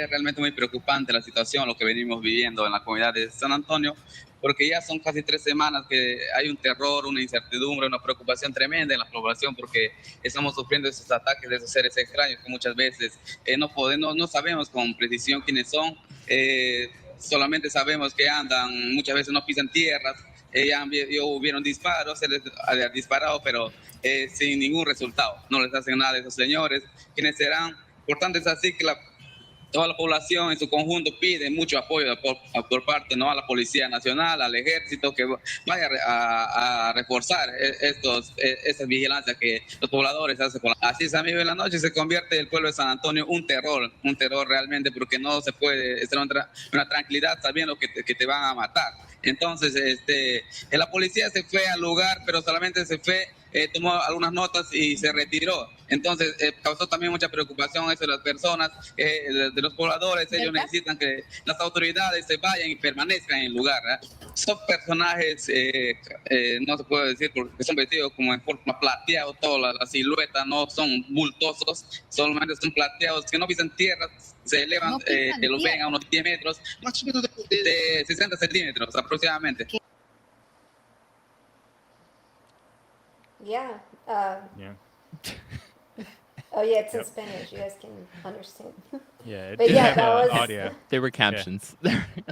realmente muy preocupante la situación, lo que venimos viviendo en la comunidad de San Antonio, porque ya son casi 3 semanas que hay un terror, una incertidumbre, una preocupación tremenda en la población, porque estamos sufriendo esos ataques de esos seres extraños que muchas veces no sabemos con precisión quiénes son, solamente sabemos que andan, muchas veces no pisan tierras. Ya hubieron disparos, se les ha disparado, pero sin ningún resultado. No les hacen nada a esos señores. ¿Quiénes serán? Importante es así que toda la población en su conjunto pide mucho apoyo por parte, ¿no?, a la Policía Nacional, al Ejército, que vaya a reforzar estas vigilancias que los pobladores hacen. Así es, amigo, en la noche se convierte el pueblo de San Antonio un terror realmente, porque no se puede estar una tranquilidad sabiendo que te van a matar. Entonces, la policía se fue al lugar, pero solamente se fue, tomó algunas notas y se retiró. Entonces, causó también mucha preocupación eso de las personas, de los pobladores. Ellos necesitan que las autoridades se vayan y permanezcan en el lugar, ¿eh? Son personajes, no se puede decir porque son vestidos como en forma plateados, toda la silueta, no son bultosos, solamente son plateados, que no pisan tierra, se elevan, los ven a unos 10 metros, más o menos de 60 centímetros aproximadamente. Oh yeah, it's in Yep. Spanish. You guys can understand. Yeah, it But did yeah, have that was audio. There were captions.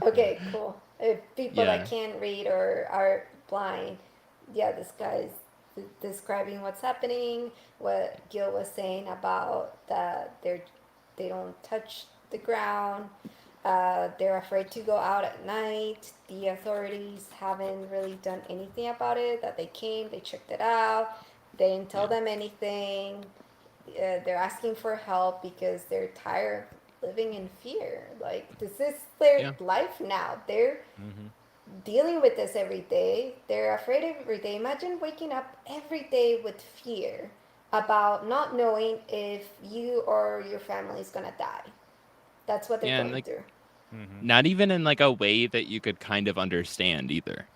okay. Cool. If people Yeah. that can't read or are blind, yeah, this guy's describing what's happening. What Gil was saying about that they don't touch the ground. They're afraid to go out at night. The authorities haven't really done anything about it. That they came, they checked it out. They didn't tell Yeah. them anything. They're asking for help because they're tired of living in fear. Like this is their Yeah. life now. They're Hmm. dealing with this every day. They're afraid every day. Imagine waking up every day with fear about not knowing if you or your family is gonna die. That's what they're Yeah, and going like through. Hmm. not even in like a way that you could kind of understand either,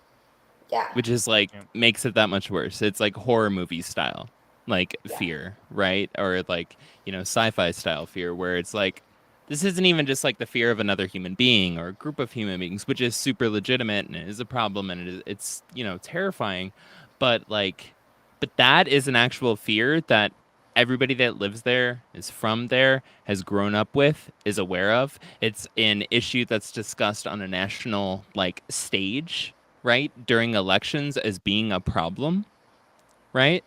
Yeah, which is like Yep. makes it that much worse. It's like horror movie style, like yeah, fear, right? Or like, sci-fi style fear where it's like this isn't even just like the fear of another human being or a group of human beings, which is super legitimate and it is a problem and it's, terrifying, but that is an actual fear that everybody that lives there, is from there, has grown up with, is aware of. It's an issue that's discussed on a national like stage, right? During elections as being a problem, right?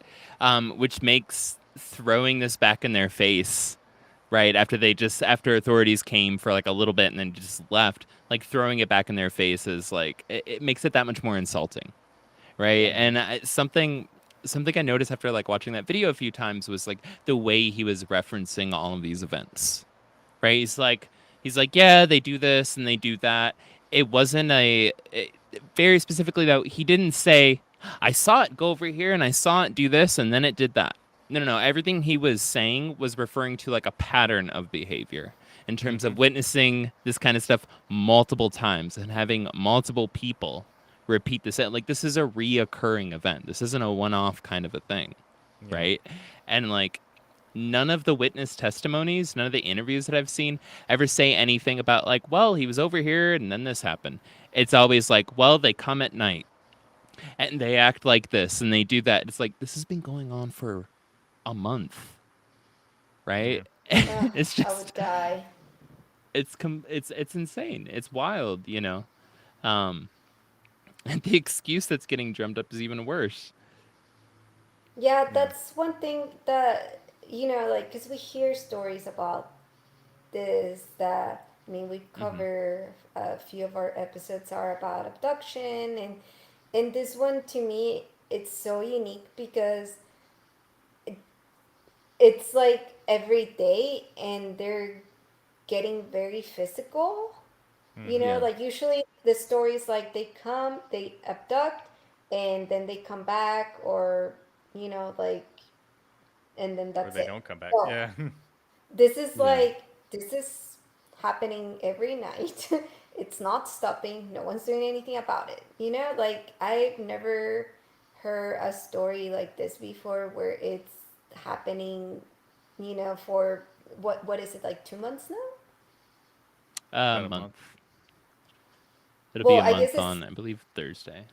Which makes throwing this back in their face, right? After authorities came for like a little bit and then just left, like throwing it back in their face is like it makes it that much more insulting, right? yeah, And something I noticed after like watching that video a few times was like the way he was referencing all of these events, right? He's like, yeah, they do this and they do that. It wasn't very specifically though. He didn't say, I saw it go over here and I saw it do this and then it did that. No, no, no. Everything he was saying was referring to like a pattern of behavior in terms Hmm. of witnessing this kind of stuff multiple times and having multiple people repeat this. Like this is a reoccurring event. This isn't a one-off kind of a thing, Yeah. right? And like none of the witness testimonies, none of the interviews that I've seen ever say anything about like, well, he was over here and then this happened. It's always like, well, they come at night and they act like this and they do that. It's like this has been going on for a month, Yeah. right? ugh, It's I would just die. it's insane. It's wild. Um and the excuse that's getting drummed up is even worse. Yeah, Yeah. that's one thing that like, because we hear stories about this that I mean, we Hmm. cover a few of our episodes are about abduction, and this one to me it's so unique because it's like every day and they're getting very physical. Hmm. Yeah. Like usually the stories like they come, they abduct, and then they come back, or like, and then Or that's they it. don't come back. Well, Yeah. this is Yeah. like this is happening every night. It's not stopping. No one's doing anything about it. Like I've never heard a story like this before where it's happening, for what is it, like 2 months now? A About a month. month. It'll be Well, a I guess month it's on, I believe, Thursday.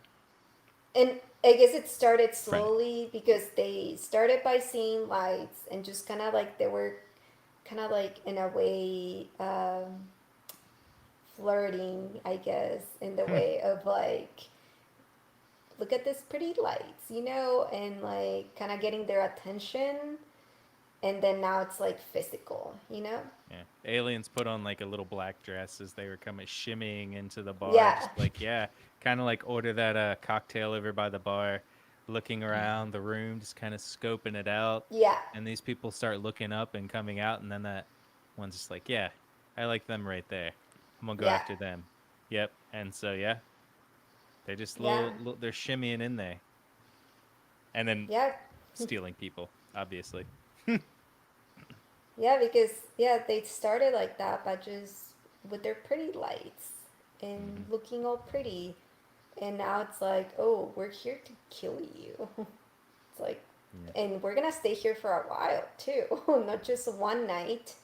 and I guess it started Friday. slowly because they started by seeing lights and just kind of like they were kind of like in a way flirting, I guess, in the way of like, look at this pretty lights, and like kind of getting their attention. And then now it's like physical. Yeah. Aliens put on like a little black dress as they were coming shimmying into the bar. Yeah, Just like, yeah, kind of like order that cocktail over by the bar, looking around the room, just kind of scoping it out. yeah, And these people start looking up and coming out. And then that one's just like, yeah, I like them right there. I'm going to go yeah, after them. Yep. And so, yeah, they're just yeah, they're shimmying in there. And then yeah, stealing people, obviously. yeah, because yeah, they started like that, but just with their pretty lights and Hmm. looking all pretty. And now it's like, oh, we're here to kill you. It's like, Yeah. and we're gonna stay here for a while too, not just one night.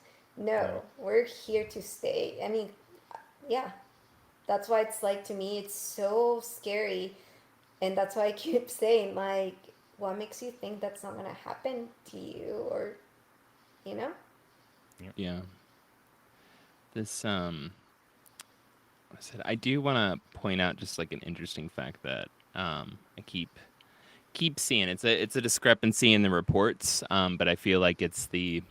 Yeah. No, we're here to stay. I mean, yeah, that's why it's like, to me, it's so scary, and that's why I keep saying like, what makes you think that's not gonna happen to you, or you know? Yeah. This I do want to point out just like an interesting fact that I keep seeing. It's a discrepancy in the reports, but I feel like it's the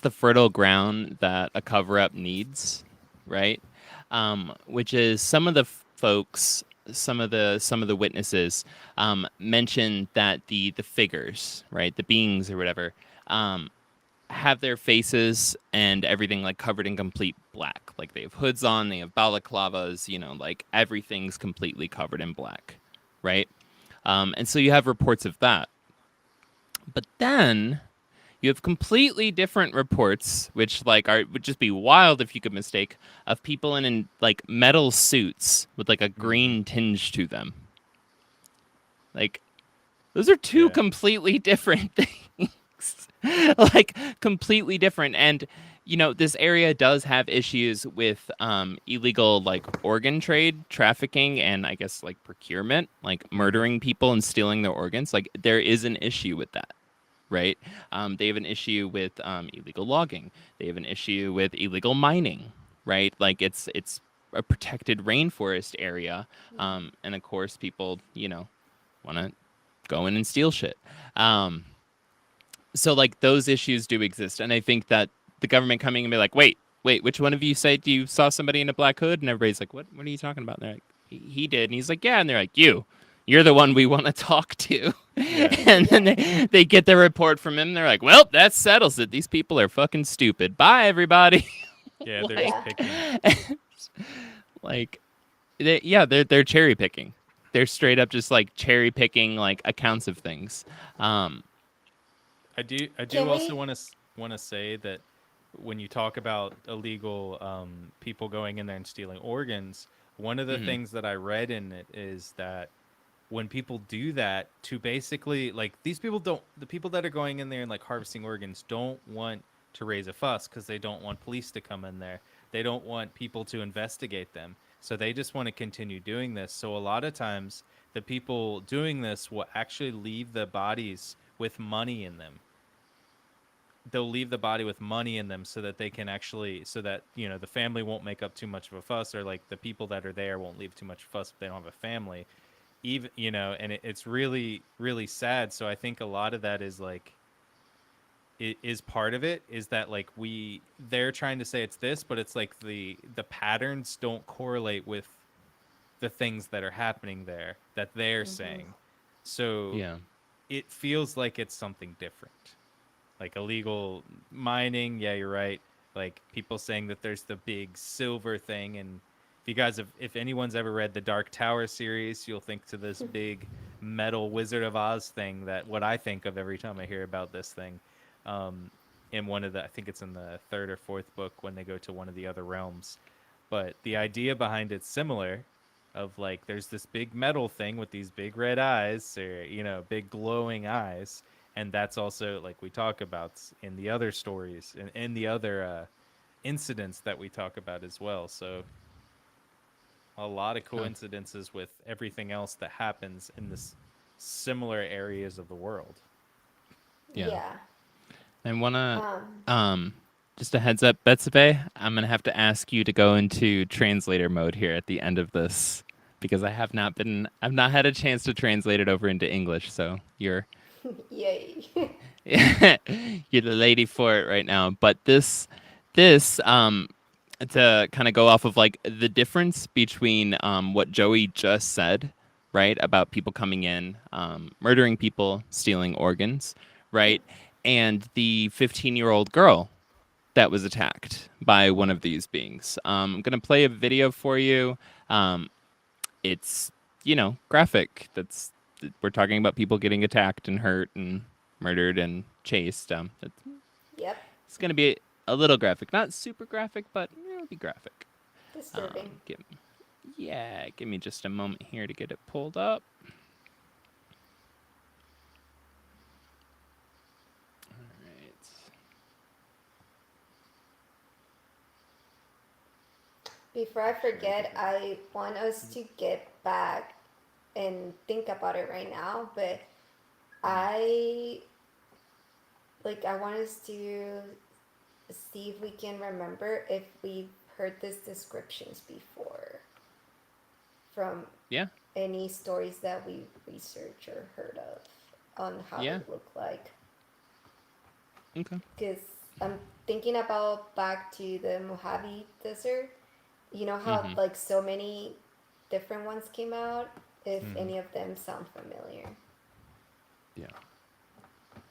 fertile ground that a cover up needs, right? Which is some of the folks, some of the witnesses mentioned that the figures, right, the beings or whatever, have their faces and everything like covered in complete black. Like they have hoods on, they have balaclavas, like everything's completely covered in black, right? And so you have reports of that. But then you have completely different reports, which like would just be wild if you could mistake, of people in like metal suits with like a green tinge to them. Like those are two completely different things. Like completely different. And this area does have issues with illegal like organ trade, trafficking, and I guess like procurement, like murdering people and stealing their organs. Like there is an issue with that. Right? They have an issue with illegal logging. They have an issue with illegal mining. Right? Like it's a protected rainforest area, and of course people want to go in and steal shit. So like those issues do exist, and I think that the government coming and be like, wait, which one of you said you saw somebody in a black hood? And everybody's like, what are you talking about? And they're like, he did, and he's like, yeah, and they're like, you're the one we want to talk to. And then they get the report from him. And they're like, well, that settles it. These people are fucking stupid. Bye, everybody. Yeah, they're Yeah. just picking. Like, they're cherry picking. They're straight up just like cherry picking like accounts of things. I do Can also we- want to say that when you talk about illegal people going in there and stealing organs, one of the things that I read in it is that when people do that, to basically like the people that are going in there and like harvesting organs don't want to raise a fuss because they don't want police to come in there. They don't want people to investigate them. So they just want to continue doing this. So a lot of times the people doing this will actually leave the bodies with money in them. They'll leave the body with money in them so that they can actually, so that the family won't make up too much of a fuss, or like the people that are there won't leave too much fuss if they don't have a family. Even and it's really, really sad. So I think a lot of that is like, it is part of it, is that like they're trying to say it's this, but it's like the patterns don't correlate with the things that are happening there that they're saying. So Yeah. it feels like it's something different. Like illegal mining, yeah, you're right. Like people saying that there's the big silver thing, and if anyone's ever read the Dark Tower series, you'll think to this big metal Wizard of Oz thing, that what I think of every time I hear about this thing. In one of I think it's in the third or fourth book when they go to one of the other realms. But the idea behind it's similar, of like there's this big metal thing with these big red eyes, or big glowing eyes. And that's also like we talk about in the other stories and in the other incidents that we talk about as well. So a lot of coincidences with everything else that happens in this similar areas of the world. Yeah. I want to, just a heads up, Betsabe, I'm going to have to ask you to go into translator mode here at the end of this, because I've not had a chance to translate it over into English. So you're Yay. you're the lady for it right now. But this, to kind of go off of like the difference between what Joey just said, right, about people coming in, murdering people, stealing organs, right, and the 15-year-old girl that was attacked by one of these beings. I'm gonna play a video for you. It's graphic. We're talking about people getting attacked and hurt and murdered and chased. Yep. It's gonna be a little graphic, not super graphic, but it'll be graphic. Disturbing. Give me just a moment here to get it pulled up. All right. Before I forget, I want us to get back and think about it right now, but I like I want us to see if we can remember if we've heard these descriptions before from Yeah. any stories that we researched or heard of on how Yeah. they look like. Okay. Because I'm thinking about back to the Mojave Desert. You know how Mm-hmm. like so many different ones came out. If Mhm. any of them sound familiar. Yeah.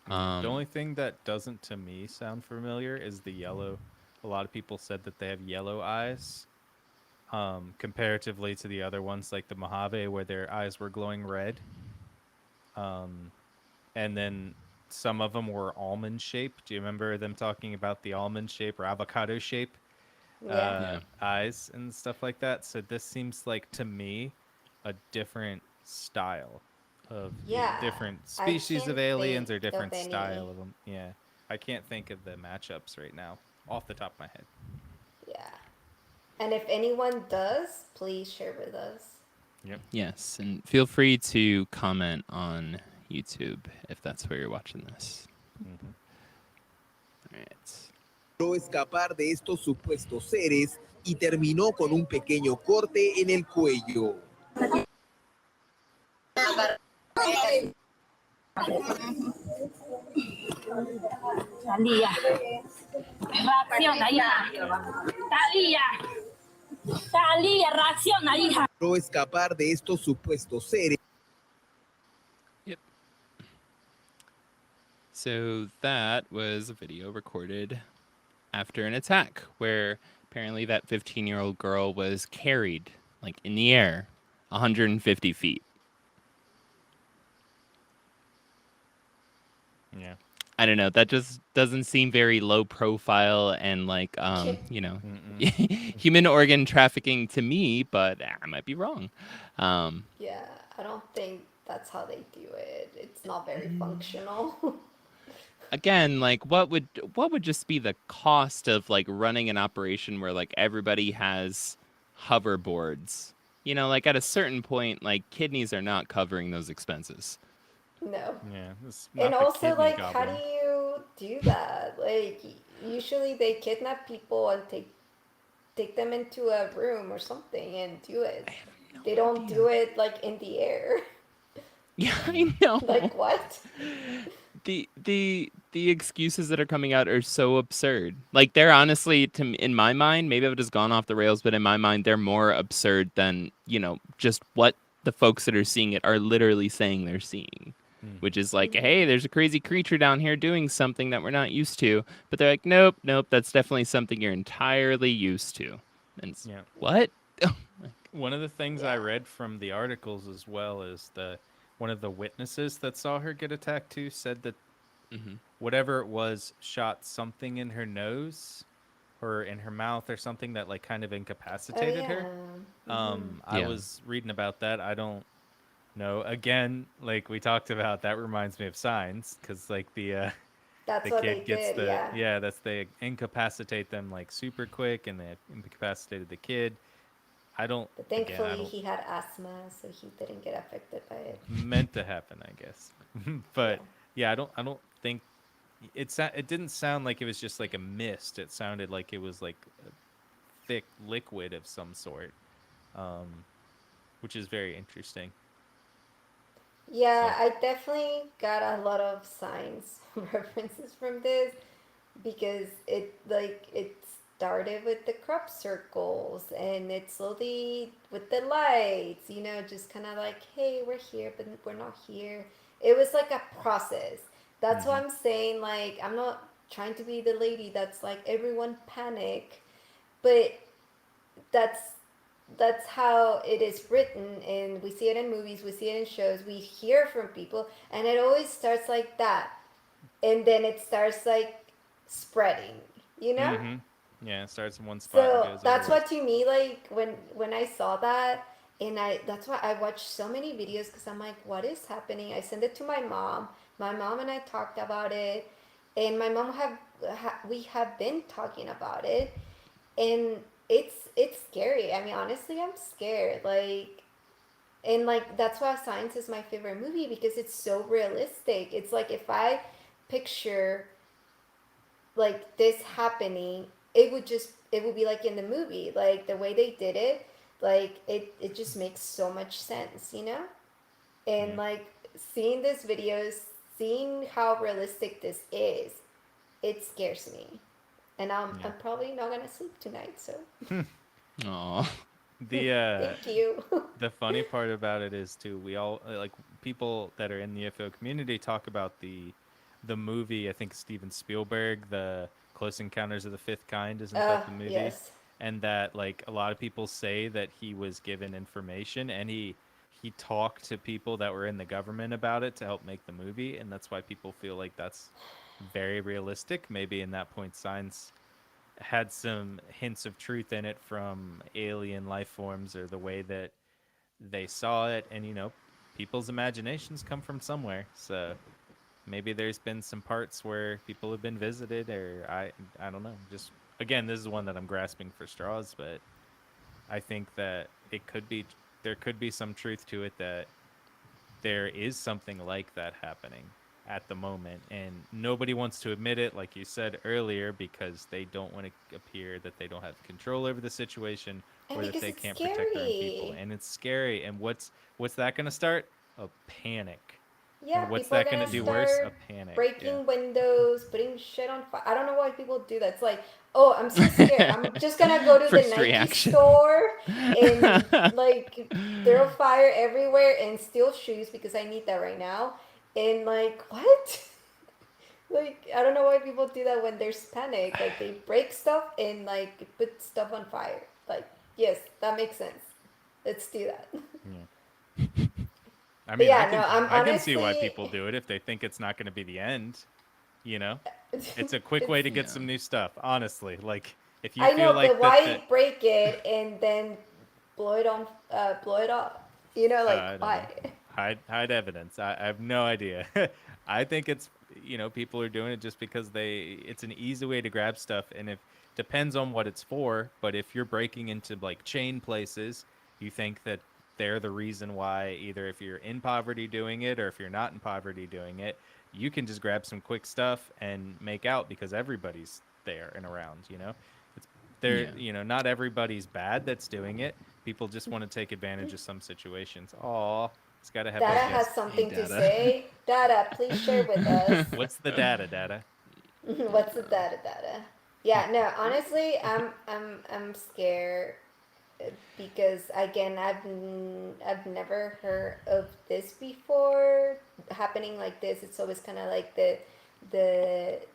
The only thing that doesn't to me sound familiar is the yellow. A lot of people said that they have yellow eyes, comparatively to the other ones like the Mojave, where their eyes were glowing red. And then some of them were almond shaped. Do you remember them talking about the almond shape or avocado shape Yeah. Yeah. eyes and stuff like that? So this seems like to me a different style of Yeah. different I species of can't aliens or think of different any. style of them. Yeah, I can't think of the matchups right now off the top of my head. Yeah. And if anyone does, please share with us. Yep. Yes, and feel free to comment on YouTube if that's where you're watching this. Mhm. All right. Logró escapar de estos supuestos seres y terminó con un pequeño corte en el cuello. Talía, reacciona, hija. Talía, Talía, reacciona, hija. Logró escapar de estos supuestos seres. Yep. So that was a video recorded after an attack where apparently that 15-year-old girl was carried like in the air 150 feet. Yeah. I don't know. That just doesn't seem very low profile and like, human organ trafficking to me, but I might be wrong. Yeah, I don't think that's how they do it. It's not very functional. Again, like what would just be the cost of like running an operation where like everybody has hoverboards? You know, like at a certain point, like kidneys are not covering those expenses. No. Yeah. It's And not the also, kidney like, how do goblin. you do that? Like, usually they kidnap people and take them into a room or something and do it. They don't do it like in the air. Yeah, I know. Like what? The excuses that are coming out are so absurd. Like they're honestly, in my mind, maybe I've just gone off the rails, but in my mind, they're more absurd than just what the folks that are seeing it are literally saying they're seeing. Which is like, hey, there's a crazy creature down here doing something that we're not used to. But they're like, nope, that's definitely something you're entirely used to. And Yeah. what? One of the things I read from the articles as well is one of the witnesses that saw her get attacked too said that whatever it was shot something in her nose or in her mouth or something that like kind of incapacitated her. I Yeah. was reading about that. I don't know. Again, like we talked about, that reminds me of Signs because like the That's the what kid they gets did, yeah. that's they incapacitate them like super quick and they incapacitated the kid. I don't But again I thankfully don't he had asthma, so he didn't get affected by it. meant to happen, I guess. But yeah, I don't think it didn't sound like it was just like a mist. It sounded like it was like a thick liquid of some sort, which is very interesting. Yeah, So- I definitely got a lot of signs references from this because it started with the crop circles and it slowly with the lights, just kind of like, hey, we're here, but we're not here. It was like a process. That's why I'm saying, like, I'm not trying to be the lady that's like everyone panic, but that's that's how it is written, and we see it in movies, we see it in shows, we hear from people, and it always starts like that, and then it starts like spreading, you know. Yeah, it starts in one spot and So goes that's everywhere. what to me, like when I saw that, and that's why I watched so many videos because I'm like, what is happening? I sent it to my mom. My mom and I talked about it, and my mom we have been talking about it, and it's scary. I mean, honestly, I'm scared. Like, and like that's why Science is my favorite movie because it's so realistic. It's like if I picture like this happening, it would be like in the movie, like the way they did it, like it just makes so much sense, you know? And Yeah. like seeing these videos, seeing how realistic this is, it scares me. And Yeah. I'm probably not gonna sleep tonight, so Aw. The thank you. the funny part about it is too, we all like people that are in the UFO community talk about the movie. I think Steven Spielberg, the Close Encounters of the Fifth Kind, isn't that the movie? Yes. And that like a lot of people say that he was given information and he talked to people that were in the government about it to help make the movie, and that's why people feel like that's very realistic. Maybe in that point, science had some hints of truth in it from alien life forms or the way that they saw it, and people's imaginations come from somewhere, so maybe there's been some parts where people have been visited, or I don't know, just again, this is one that I'm grasping for straws, but I think that there could be some truth to it, that there is something like that happening at the moment, and nobody wants to admit it, like you said earlier, because they don't want to appear that they don't have control over the situation, And or that because they it's can't protect their own people, scary. and it's scary. And what's that going to start? A panic. Yeah, And what's people are that going to gonna do Yeah. worse? A start panic. Yeah. breaking windows, putting shit on fire. I don't know why people do that. It's like, oh, I'm so scared. I'm just gonna go to the First Nike reaction. store and like throw fire everywhere and steal shoes because I need that right now. And like, what? Like, I don't know why people do that when there's panic. Like, they break stuff and like put stuff on fire. Like, yes, that makes sense. Let's do that. Yeah. I But mean, yeah, no, I'm I can see why honestly. people do it if they think it's not going to be the end. You know, it's a quick way It's to get Yeah. some new stuff. Honestly, like if you I feel know, but like that, why break it and then blow it off? You know, like I don't why? know. Hide evidence. I have no idea. I think it's people are doing it just because it's an easy way to grab stuff, and if depends on what it's for. But if you're breaking into like chain places, you think that they're the reason why, either if you're in poverty doing it or if you're not in poverty doing it, you can just grab some quick stuff and make out because everybody's there and around. It's there. Yeah. Not everybody's bad that's doing it. People just want to take advantage of some situations. Aw, it's got to have Data that has yes. Hey, something to Data. say. Data, please share with us. What's the data? What's the data? Yeah, no, honestly, I'm scared because again, I've never heard of this before happening like this. It's always kind of like the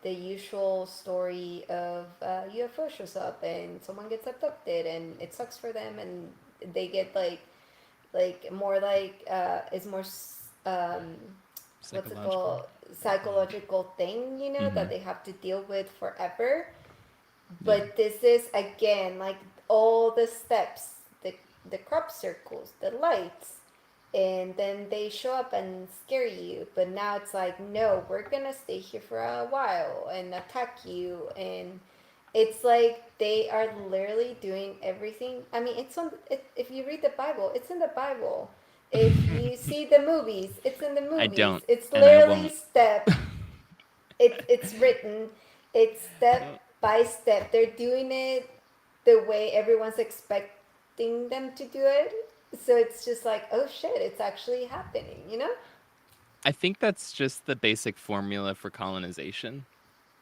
usual story of UFO shows up and someone gets abducted and it sucks for them and they get like more like it's more what's it called, Psychological. psychological thing, you know, that Mhm. they have to deal with forever. Yeah. But this is again like all the steps, the crop circles, the lights, and then they show up and scare you. But now it's like, no, we're gonna stay here for a while and attack you, and it's like they are literally doing everything. I mean, it's on. If you read the Bible, it's in the Bible. If you see the movies, it's in the I movies. don't, It's and I literally won't. it's written. It's step by step. They're doing it the way everyone's expecting them to do it. So it's just like, oh shit, it's actually happening, you know? I think that's just the basic formula for colonization.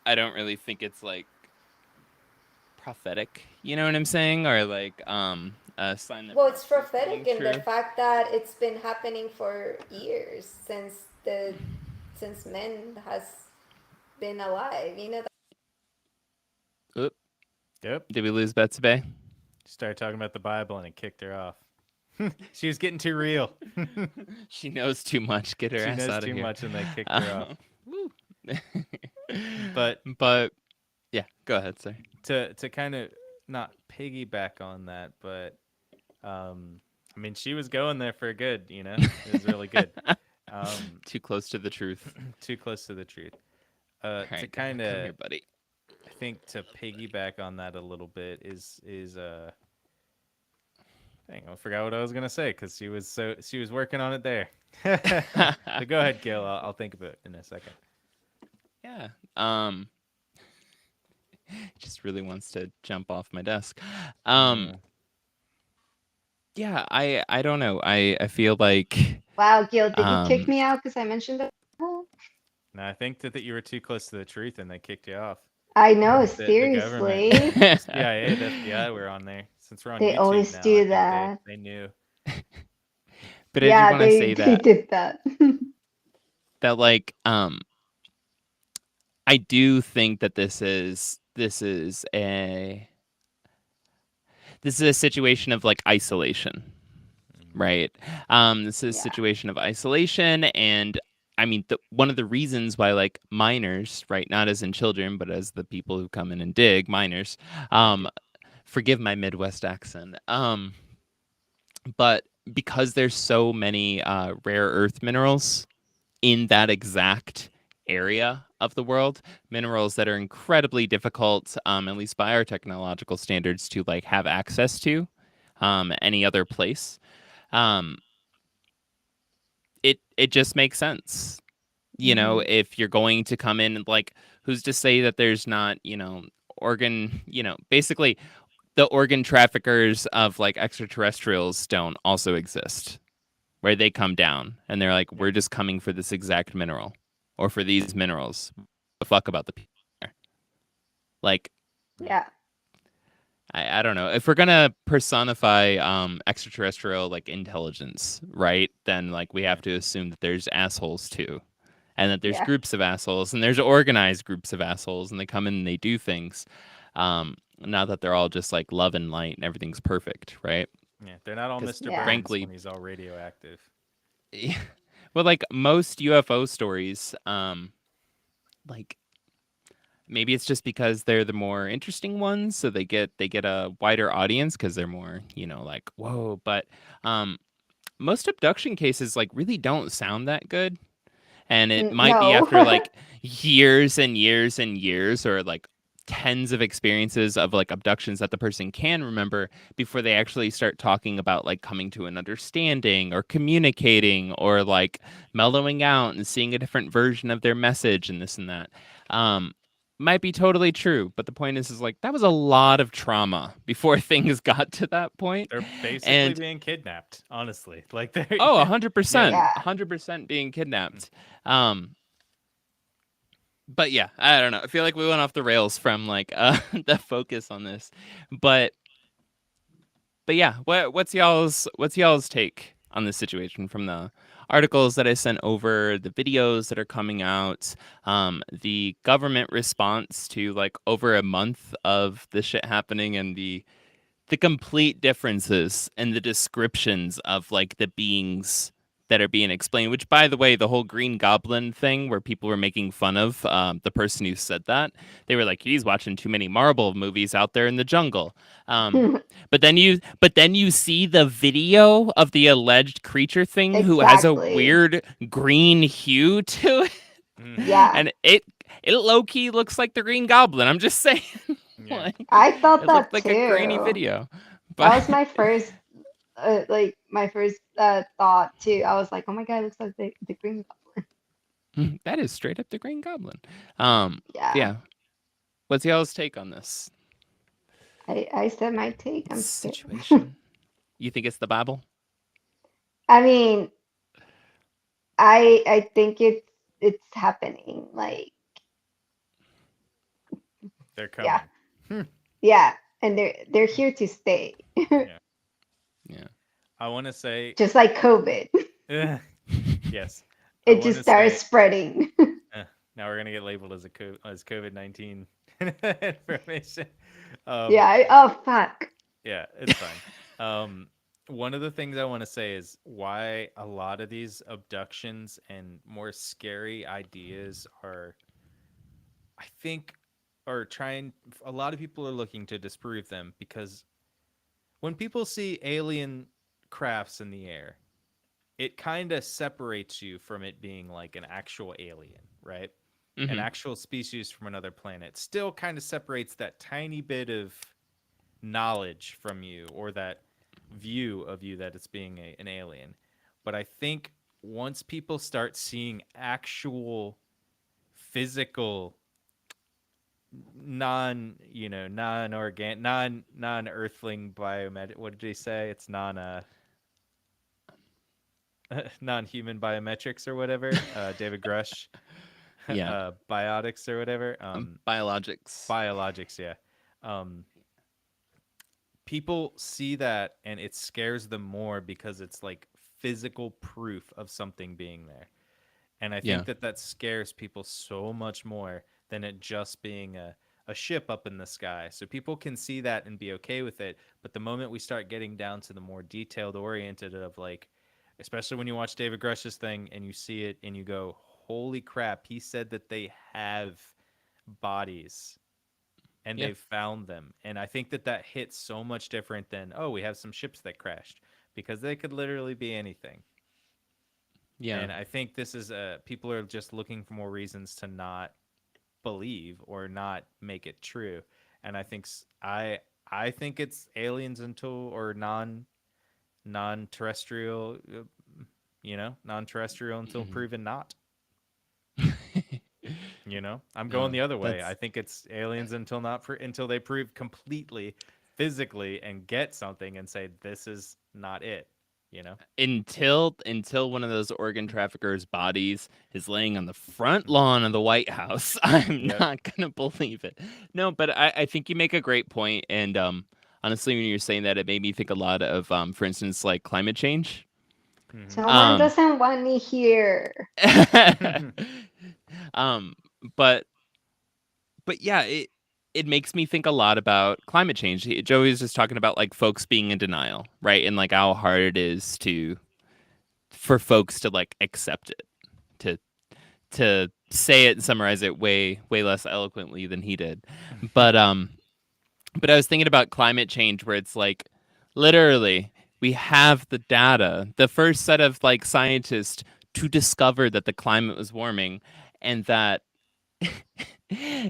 I don't really think it's like prophetic, you know what I'm saying? Or like a sign that Well, it's prophecy's prophetic coming in the true. fact that it's been happening for years since men has been alive, you know? Oop, Yep. did we lose Betsy Bay? She started talking about the Bible and it kicked her off. She was getting too real. She knows too much. Get her She ass knows out of too here. much and they kicked her off. Woo. But but yeah, go ahead, sir. to kind of not piggyback on that, but I mean, she was going there for good, It was really good. Too close to the truth. Too close to the truth. All To right, kind come here, of, buddy. I think to piggyback on that a little bit is dang, I forgot what I was gonna say because she was working on it there. So go ahead, Gil. I'll think of it in a second. Yeah. Just really wants to jump off my desk. Yeah. Yeah, I don't know. I feel like Wow, Gil, did you kick um me out because I mentioned that? No, I think that you were too close to the truth and they kicked you off. I know, The government, seriously. the CIA, the FBI were on there. Since we're on They YouTube always now, I do think that. they knew. but I do Yeah, want to say they that did that. like I do think that this is a situation of like isolation, right? This is a Yeah. situation of isolation, and I mean, one of the reasons why like miners, right, not as in children, but as the people who come in and dig, miners, Thank you. forgive my Midwest accent, but because there's so many rare earth minerals in that exact area of the world, minerals that are incredibly difficult, at least by our technological standards, to like have access to any other place. Um, it just makes sense, Hmm. if you're going to come in and like, who's to say that there's not, organ, basically the organ traffickers of like extraterrestrials don't also exist, where they come down and they're like, Yeah. we're just coming for this exact mineral or for these minerals. The fuck about the people there. Like, Yeah. Yeah. I don't know. If we're gonna personify extraterrestrial like intelligence, right? Then like we have Yeah. to assume that there's assholes too. And that there's Yeah. groups of assholes and there's organized groups of assholes and they come in and they do things. Not that they're all just like love and light and everything's perfect, right? Yeah. They're not all Because Mr. Yeah. Burns frankly, when he's all radioactive. well, like most UFO stories, like maybe it's just because they're the more interesting ones, so they get a wider audience because they're more, like whoa. But most abduction cases like really don't sound that good, and it might be No. after like years and years and years, or like tens of experiences of like abductions that the person can remember before they actually start talking about like coming to an understanding or communicating or like mellowing out and seeing a different version of their message and this and that. um might be totally true, but the point is like that was a lot of trauma before things got to that point. They're basically And being kidnapped, honestly. Like they're oh, yeah. 100%, Yeah. 100% being kidnapped. um but yeah, I don't know. I feel like we went off the rails from like the focus on this. But yeah, what's y'all's take on this situation from the articles that I sent over, the videos that are coming out, the government response to like over a month of this shit happening, and the complete differences in the descriptions of like the beings that are being explained, which by the way, the whole Green Goblin thing where people were making fun of the person who said that, they were like, he's watching too many Marvel movies out there in the jungle. But then you see the video of the alleged creature thing who has a Exactly. weird green hue to it. Hmm. Yeah. And it low-key looks like the Green Goblin. I'm just saying. Yeah. Like, I thought it looked that like a grainy too. video. That But was my first, thought too. I was like, oh my God, it looks like the Green that is straight up the Green Goblin. Yeah. Yeah. What's y'all's take on this I said my take. I'm scared. situation? You think it's the Bible? I mean, I think it's happening. Like, They're yeah. coming. Yeah. And they're here to stay. Yeah. Yeah. I want to say Just like COVID. yes. I It want just to started say spreading. now we're gonna get labeled as as COVID-19 information. Um, Yeah. Oh fuck. yeah, it's fine. One of the things I want to say is why a lot of these abductions and more scary ideas are, I think, are trying. A lot of people are looking to disprove them because when people see alien crafts in the air, it kind of separates you from it being like an actual alien, right? An Mm-hmm. actual species from another planet. Still kind of separates that tiny bit of knowledge from you or that view of you that it's being an alien. But I think once people start seeing actual physical non-earthling biomed. What did he say? It's non-human biometrics or whatever. David Grush, Yeah. biotics or whatever. Biologics. Biologics, yeah. Um, People see that and it scares them more because it's like physical proof of something being there. And I Yeah. think that scares people so much more than it just being a ship up in the sky. So people can see that and be okay with it. But the moment we start getting down to the more detailed oriented of like, especially when you watch David Grush's thing and you see it and you go, holy crap, he said that they have bodies and Yeah. they've found them. And I think that hits so much different than, oh, we have some ships that crashed, because they could literally be anything. Yeah. And I think this is people are just looking for more reasons to not believe or not make it true. And I think I think it's aliens until or non-terrestrial, non-terrestrial until Mhm. proven not. I'm going No, the other way. I that's think it's aliens until they prove completely physically and get something and say this is not it. until one of those organ traffickers' bodies is laying on the front lawn of the White House. I'm Yep. not gonna believe it. No, but I think you make a great point, and honestly, when you're saying that, it made me think a lot of for instance, like climate change. Mm-hmm. Someone Um, doesn't want me here. um, but yeah, it makes me think a lot about climate change. Joey was just talking about like folks being in denial, right? And like how hard it is for folks to like accept it, to say it and summarize it way less eloquently than he did. But I was thinking about climate change where it's like literally we have the data, the first set of like scientists to discover that the climate was warming and that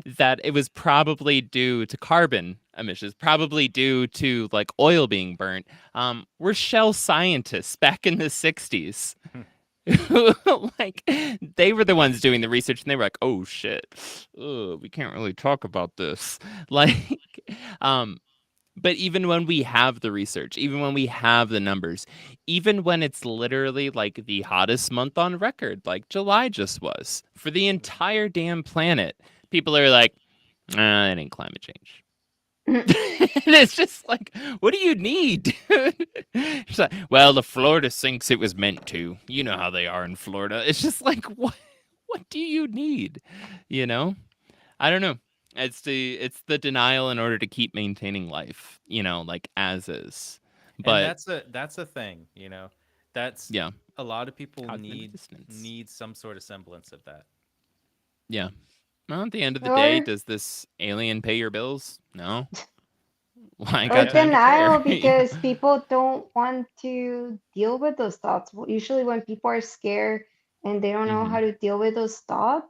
that it was probably due to carbon emissions, probably due to like oil being burnt. We're shell scientists back in the 60s. Like they were the ones doing the research and they were like, oh shit, we can't really talk about this. Like, um, but even when we have the research, even when we have the numbers, even when it's literally like the hottest month on record, like July just was for the entire damn planet, people are like, it ain't climate change. And it's just like, what do you need, dude? It's like, well, the Florida sinks, it was meant to. You know how they are in Florida. It's just like, what do you need? You know? I don't know. It's the denial in order to keep maintaining life, like as is. And But that's a thing, That's yeah, a lot of people cognitive dissonance. need some sort of semblance of that. Yeah. Well, at the end of the day, Or does this alien pay your bills? No. Well, I I or got guess. time to care. denial because people don't want to deal with those thoughts. Usually, when people are scared and they don't know Hmm. how to deal with those thoughts,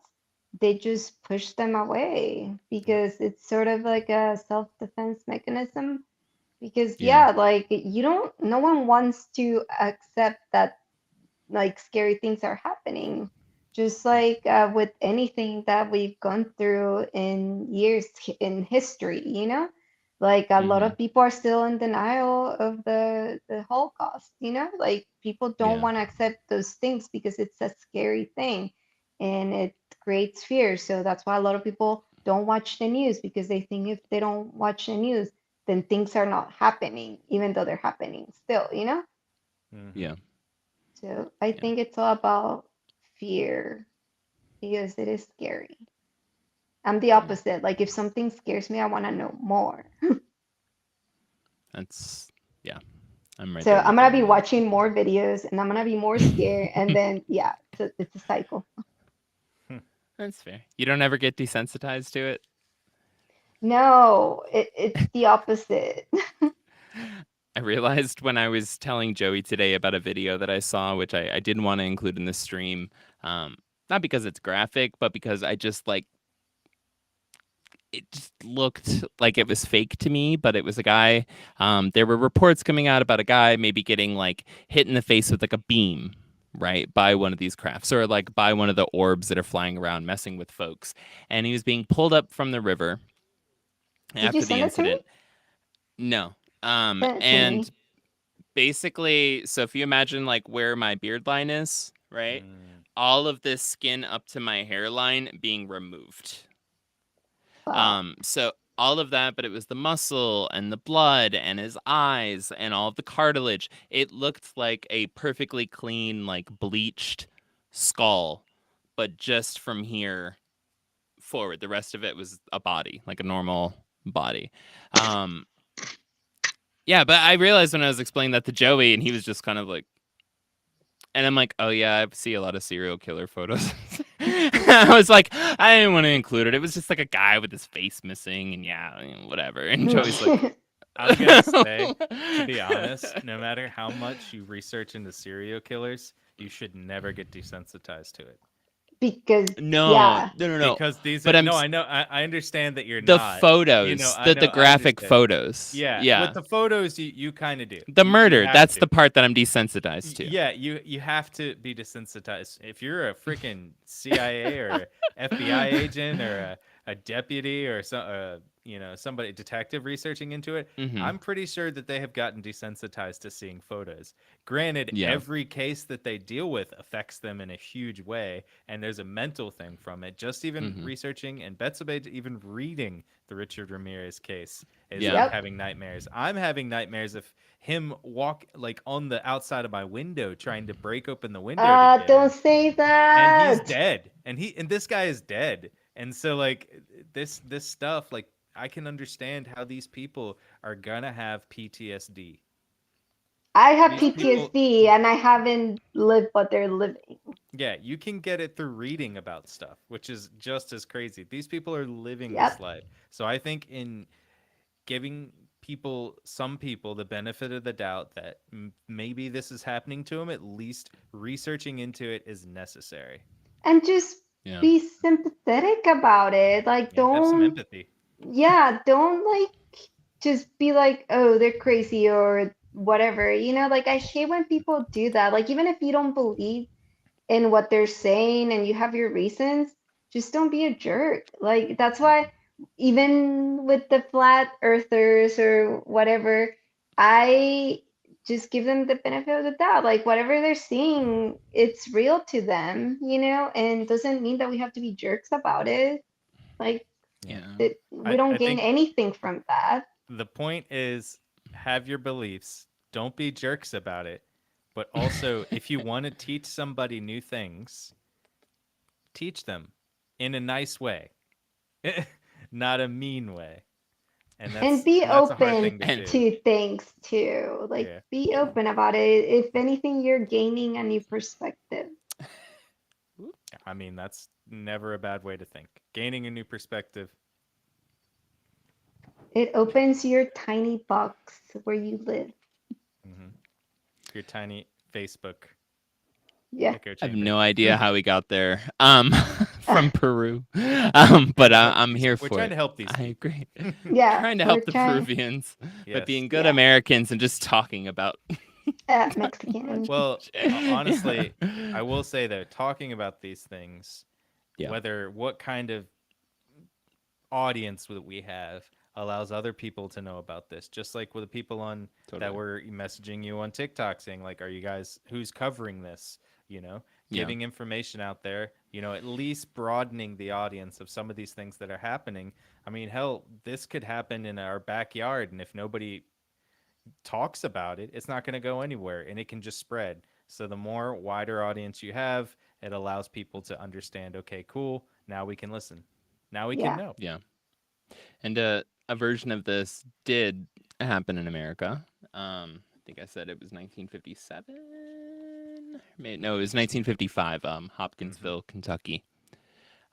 they just push them away Yep. because it's sort of like a self-defense mechanism. Because, Yeah. yeah, like no one wants to accept that like scary things are happening. Just like with anything that we've gone through in years in history, like a lot Hmm. of people are still in denial of the Holocaust, like people don't Yeah. want to accept those things because it's a scary thing and it creates fear. So that's why a lot of people don't watch the news because they think if they don't watch the news, then things are not happening, even though they're happening still. Mm-hmm. Yeah. So I Yeah. think it's all about fear because it is scary. I'm the Yeah. opposite. Like if something scares me, I want to know more. That's yeah. I'm right So there I'm with gonna you be on that. watching more videos and I'm gonna be more scared, and then yeah, it's a cycle. That's fair. You don't ever get desensitized to it? No, it's the opposite. I realized when I was telling Joey today about a video that I saw, which I didn't want to include in the stream, not because it's graphic, but because I just like it just looked like it was fake to me. But it was a guy. There were reports coming out about a guy maybe getting like hit in the face with like a beam, right, by one of these crafts, or like by one of the orbs that are flying around messing with folks. And he was being pulled up from the river Did you after the send it to me? incident. No. Send it to And me. basically, so if you imagine like where my beard line is, right? Mm. All of this skin up to my hairline being removed. Wow. So all of that, but it was the muscle and the blood and his eyes and all of the cartilage. It looked like a perfectly clean, like bleached skull, but just from here forward. The rest of it was a body, like a normal body. Um, yeah, but I realized when I was explaining that to Joey, and he was just kind of like, and I'm like, oh yeah, I see a lot of serial killer photos. I was like, I didn't want to include it. It was just like a guy with his face missing, and yeah, whatever. And Joey's like, I'm gonna say, to be honest, no matter how much you research into serial killers, you should never get desensitized to it. Because no, yeah, no. Because these But are I'm no, s- I know, I understand that you're the not. photos, I know, the I graphic understand. photos. Yeah, Yeah. with the photos, you kind of do. The You murder, have that's to. the part that I'm desensitized to. Yeah, you have to be desensitized. If you're a freaking CIA or FBI agent or a deputy or some somebody detective researching into it, Mhm. I'm pretty sure that they have gotten desensitized to seeing photos. Granted, Yeah. every case that they deal with affects them in a huge way, and there's a mental thing from it. Just even Mhm. researching and Betsabe even reading the Richard Ramirez case is Yeah. like Yep. having nightmares. I'm having nightmares of him walk like on the outside of my window trying to break open the window to get don't in. say And he's that. dead. And this guy is dead. And so like this stuff, like I can understand how these people are gonna have PTSD. I have These people, PTSD and I haven't lived what they're living. yeah, you can get it through reading about stuff, which is just as crazy. These people are living this Yep. life. So I think in giving some people the benefit of the doubt that maybe this is happening to them, at least researching into it is necessary. And just Yeah. be sympathetic about it. Like, Yeah, have some don't, empathy. yeah, don't like just be like, oh, they're crazy or whatever. Like I hate when people do that. Like, even if you don't believe in what they're saying and you have your reasons, just don't be a jerk. Like that's why even with the flat earthers or whatever, I just give them the benefit of the doubt. Like whatever they're seeing, it's real to them, and doesn't mean that we have to be jerks about it. Like Yeah. Yeah. we don't I gain think anything from that. the point is have your beliefs, don't be jerks about it, but also if you want to teach somebody new things, teach them in a nice way, not a mean way. And And be that's a hard open thing to And do. to things too. Like Yeah. be open about it. If anything, you're gaining a new perspective. I mean, that's never a bad way to think. Gaining a new perspective. It opens your tiny box where you live. Mm-hmm. Your tiny Facebook Yeah. echo I have chamber. no idea how we got there. From Peru. But I'm here We're for trying it. to help these I people. agree. Yeah, Trying to we're help the trying. Peruvians by Yes. being good Yeah. Americans and just talking about. Mexican. Well, honestly, Yeah. I will say though, talking about these things, Yeah. whether what kind of audience that we have allows other people to know about this. Just like with the people on that Totally. were messaging you on TikTok saying like, "Are you guys who's covering this?" Yeah. Giving information out there. At least broadening the audience of some of these things that are happening. I mean, hell, this could happen in our backyard, and if nobody talks about it, it's not going to go anywhere, and it can just spread. So the more wider audience you have, it allows people to understand, okay, cool, now we can listen. Now we can Yeah. know. Yeah. And a version of this did happen in America. I think I said it was 1957. No, it was 1955. Hopkinsville, Kentucky.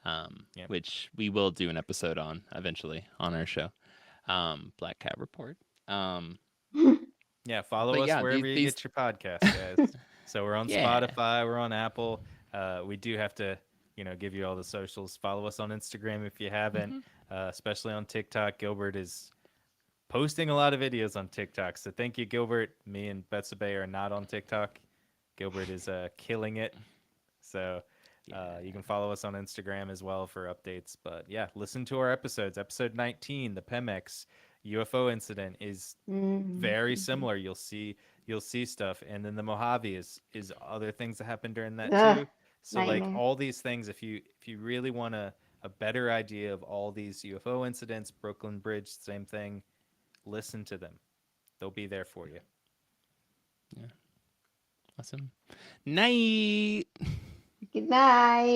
Yeah. Which we will do an episode on eventually on our show. Black Cat Report. Yeah, follow But us yeah, wherever you get your podcast, guys. So we're on Yeah. Spotify, we're on Apple. We do have to, give you all the socials. Follow us on Instagram if you haven't, especially on TikTok. Gilbert is posting a lot of videos on TikTok. So thank you, Gilbert. Me and Betsabe are not on TikTok. Gilbert is killing it. So you can follow us on Instagram as well for updates. But yeah, listen to our episodes. Episode 19, the Pemex UFO incident, is very similar. You'll see stuff, and then the Mojave is other things that happened during that too. So like Nightmare. all these things, if you really want a better idea of all these UFO incidents, Brooklyn Bridge, same thing, listen to them. They'll be there for you. Awesome. Night. Good night.